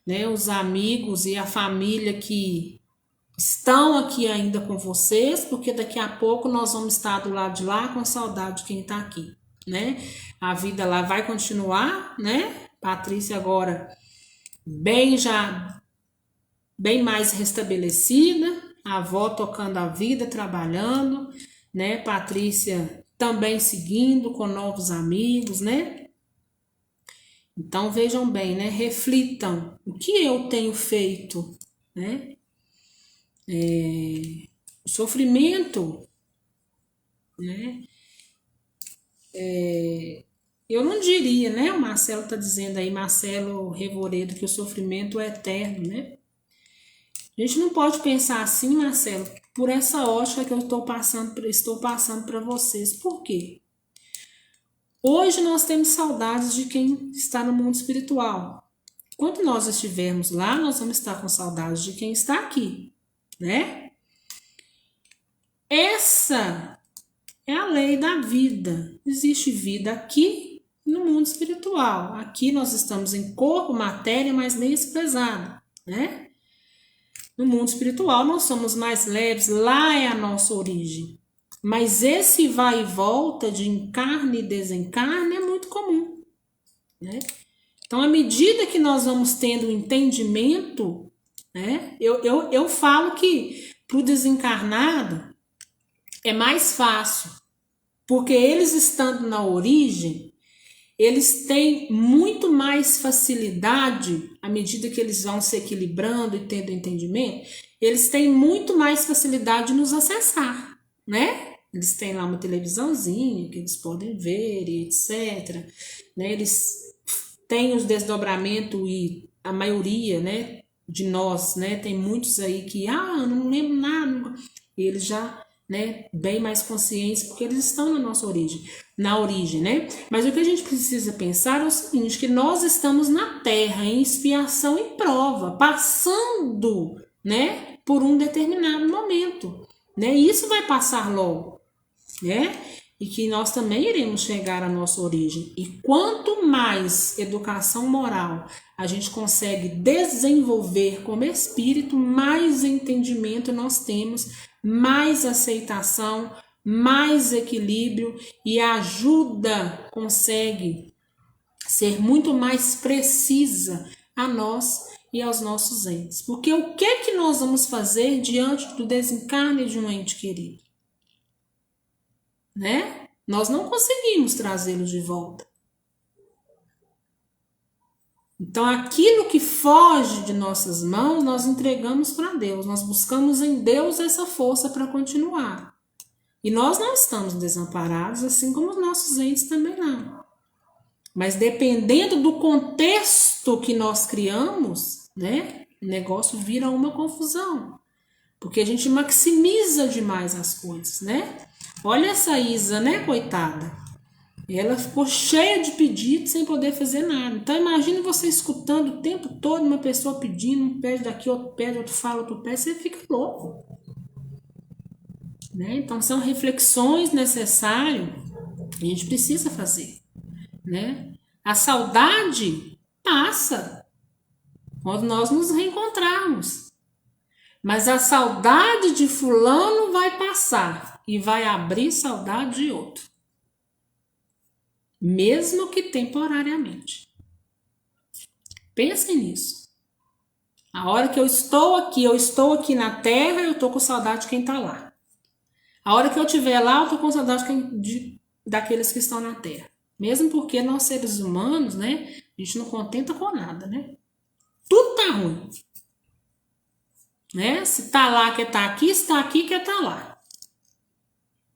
né, os amigos e a família que estão aqui ainda com vocês, porque daqui a pouco nós vamos estar do lado de lá com saudade de quem está aqui, né? A vida lá vai continuar, né? Patrícia agora bem mais restabelecida, a avó tocando a vida, trabalhando, né? Patrícia também seguindo com novos amigos, né? Então vejam bem, né? Reflitam o que eu tenho feito, né? O sofrimento, né? Eu não diria, né? O Marcelo está dizendo aí, Marcelo Revoredo, que o sofrimento é eterno, né? A gente não pode pensar assim, Marcelo, por essa ótica que eu estou passando para vocês. Por quê? Hoje nós temos saudades de quem está no mundo espiritual. Quando nós estivermos lá, nós vamos estar com saudades de quem está aqui, né? Essa é a lei da vida. Existe vida aqui no mundo espiritual. Aqui nós estamos em corpo, matéria, mas nem pesado, né? No mundo espiritual nós somos mais leves, lá é a nossa origem. Mas esse vai e volta de encarne e desencarne é muito comum, né? Então, à medida que nós vamos tendo entendimento, né? Eu falo que para o desencarnado é mais fácil, porque eles estando na origem, eles têm muito mais facilidade, à medida que eles vão se equilibrando e tendo entendimento, eles têm muito mais facilidade de nos acessar, né? Eles têm lá uma televisãozinha que eles podem ver e etc. Né? Eles têm os desdobramentos e a maioria, né, de nós, né, tem muitos aí que, não lembro nada, e eles já, né, bem mais conscientes, porque eles estão na origem, né? Mas o que a gente precisa pensar é o seguinte, que nós estamos na Terra, em expiação e prova, passando, né, por um determinado momento, né? E isso vai passar logo, né? E que nós também iremos chegar à nossa origem. E quanto mais educação moral a gente consegue desenvolver como espírito, mais entendimento nós temos, mais aceitação, mais equilíbrio e a ajuda consegue ser muito mais precisa a nós e aos nossos entes. Porque o que é que nós vamos fazer diante do desencarne de um ente querido? Né? Nós não conseguimos trazê-los de volta. Então, aquilo que foge de nossas mãos, nós entregamos para Deus. Nós buscamos em Deus essa força para continuar. E nós não estamos desamparados, assim como os nossos entes também não. Mas dependendo do contexto que nós criamos, né, o negócio vira uma confusão. Porque a gente maximiza demais as coisas, né? Olha essa Isa, né, coitada? Ela ficou cheia de pedidos sem poder fazer nada. Então, imagine você escutando o tempo todo uma pessoa pedindo, um pede daqui, outro pede, outro fala, outro pede, você fica louco. Né? Então, são reflexões necessárias que a gente precisa fazer. Né? A saudade passa quando nós nos reencontrarmos. Mas a saudade de fulano vai passar e vai abrir saudade de outro. Mesmo que temporariamente. Pensem nisso. A hora que eu estou aqui na Terra, eu estou com saudade de quem está lá. A hora que eu estiver lá, eu estou com saudade daqueles que estão na Terra. Mesmo porque nós seres humanos, né, a gente não contenta com nada, né? Tudo tá ruim. Né? Se tá lá, quer tá aqui, se tá aqui, quer tá lá.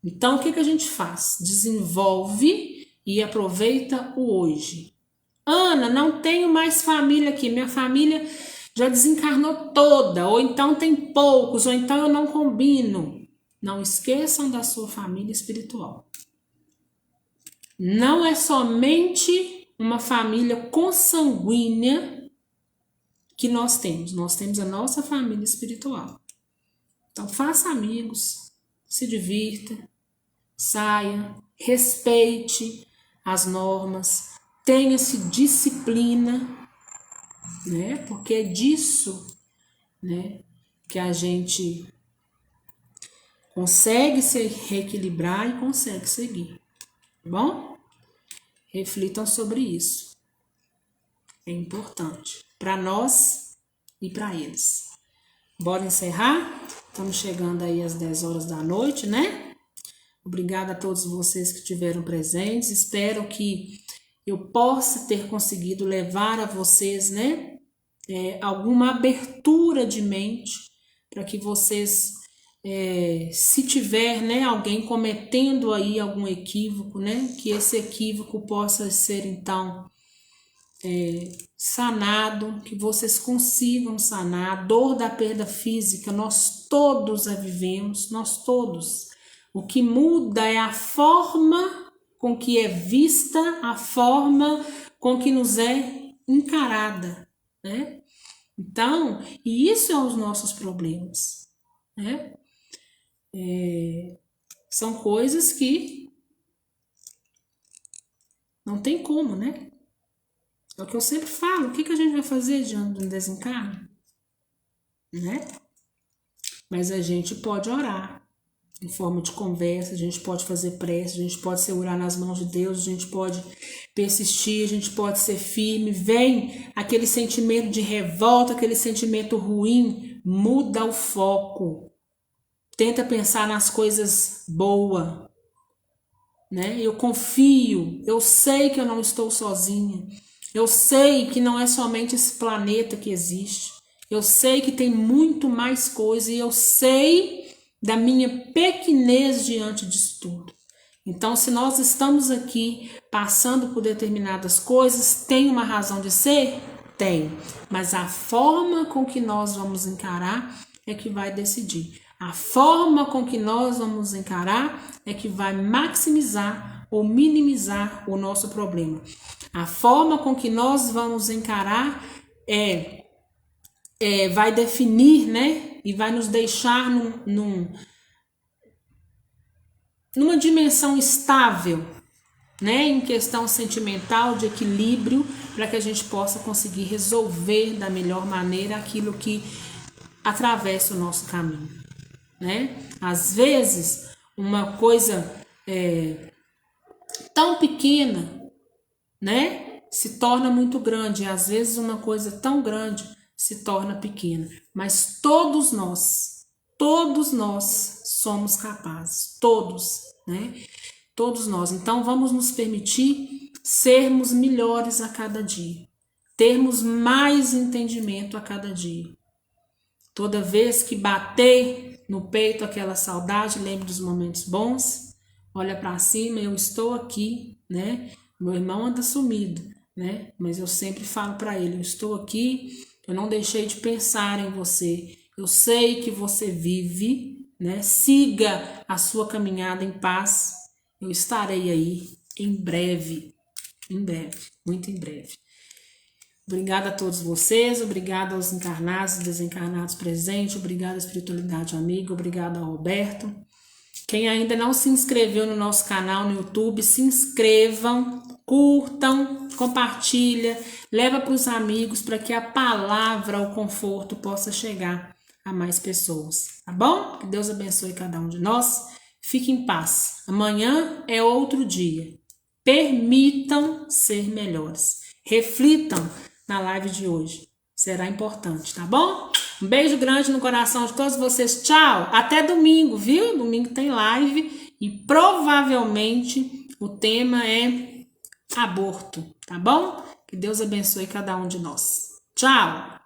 Então, o que a gente faz? Desenvolve e aproveita o hoje. Ana, não tenho mais família aqui. Minha família já desencarnou toda. Ou então tem poucos. Ou então eu não combino. Não esqueçam da sua família espiritual. Não é somente uma família consanguínea que nós temos a nossa família espiritual. Então faça amigos, se divirta, saia, respeite as normas, tenha-se disciplina, né? Porque é disso, né, que a gente consegue se reequilibrar e consegue seguir, tá bom? Reflitam sobre isso. É importante para nós e para eles. Bora encerrar? Estamos chegando aí às 10 horas da noite, né? Obrigada a todos vocês que estiveram presentes. Espero que eu possa ter conseguido levar a vocês, né, alguma abertura de mente para que vocês, se tiver, né, alguém cometendo aí algum equívoco, né, que esse equívoco possa ser então sanado, que vocês consigam sanar. A dor da perda física, nós todos a vivemos, nós todos. O que muda é a forma com que é vista, a forma com que nos é encarada, né? Então, e isso é os nossos problemas, né? São coisas que não tem como, né? É o que eu sempre falo, o que a gente vai fazer diante de um desencarno? Né? Mas a gente pode orar em forma de conversa, a gente pode fazer prece, a gente pode segurar nas mãos de Deus, a gente pode persistir, a gente pode ser firme. Vem aquele sentimento de revolta, aquele sentimento ruim, muda o foco. Tenta pensar nas coisas boas, né? Eu confio, eu sei que eu não estou sozinha. Eu sei que não é somente esse planeta que existe. Eu sei que tem muito mais coisa e eu sei da minha pequenez diante disso tudo. Então, se nós estamos aqui passando por determinadas coisas, tem uma razão de ser? Tem. Mas a forma com que nós vamos encarar é que vai decidir. A forma com que nós vamos encarar é que vai maximizar ou minimizar o nosso problema. A forma com que nós vamos encarar vai definir, né? E vai nos deixar numa dimensão estável, né? Em questão sentimental, de equilíbrio, para que a gente possa conseguir resolver da melhor maneira aquilo que atravessa o nosso caminho, né? Às vezes, uma coisa tão pequena, né, se torna muito grande, e às vezes uma coisa tão grande se torna pequena, mas todos nós somos capazes, todos, né, todos nós. Então vamos nos permitir sermos melhores a cada dia, termos mais entendimento a cada dia. Toda vez que bater no peito aquela saudade, lembre dos momentos bons, olha para cima, eu estou aqui, né? Meu irmão anda sumido, né? Mas eu sempre falo para ele, eu estou aqui, eu não deixei de pensar em você. Eu sei que você vive, né? Siga a sua caminhada em paz. Eu estarei aí em breve, muito em breve. Obrigada a todos vocês, obrigada aos encarnados e desencarnados presentes, obrigada à espiritualidade amiga, obrigada ao Roberto. Quem ainda não se inscreveu no nosso canal no YouTube, se inscrevam, curtam, compartilha, leva para os amigos para que a palavra, o conforto possa chegar a mais pessoas, tá bom? Que Deus abençoe cada um de nós. Fique em paz. Amanhã é outro dia. Permitam ser melhores. Reflitam na live de hoje. Será importante, tá bom? Um beijo grande no coração de todos vocês. Tchau. Até domingo, viu? Domingo tem live e provavelmente o tema é aborto, tá bom? Que Deus abençoe cada um de nós. Tchau.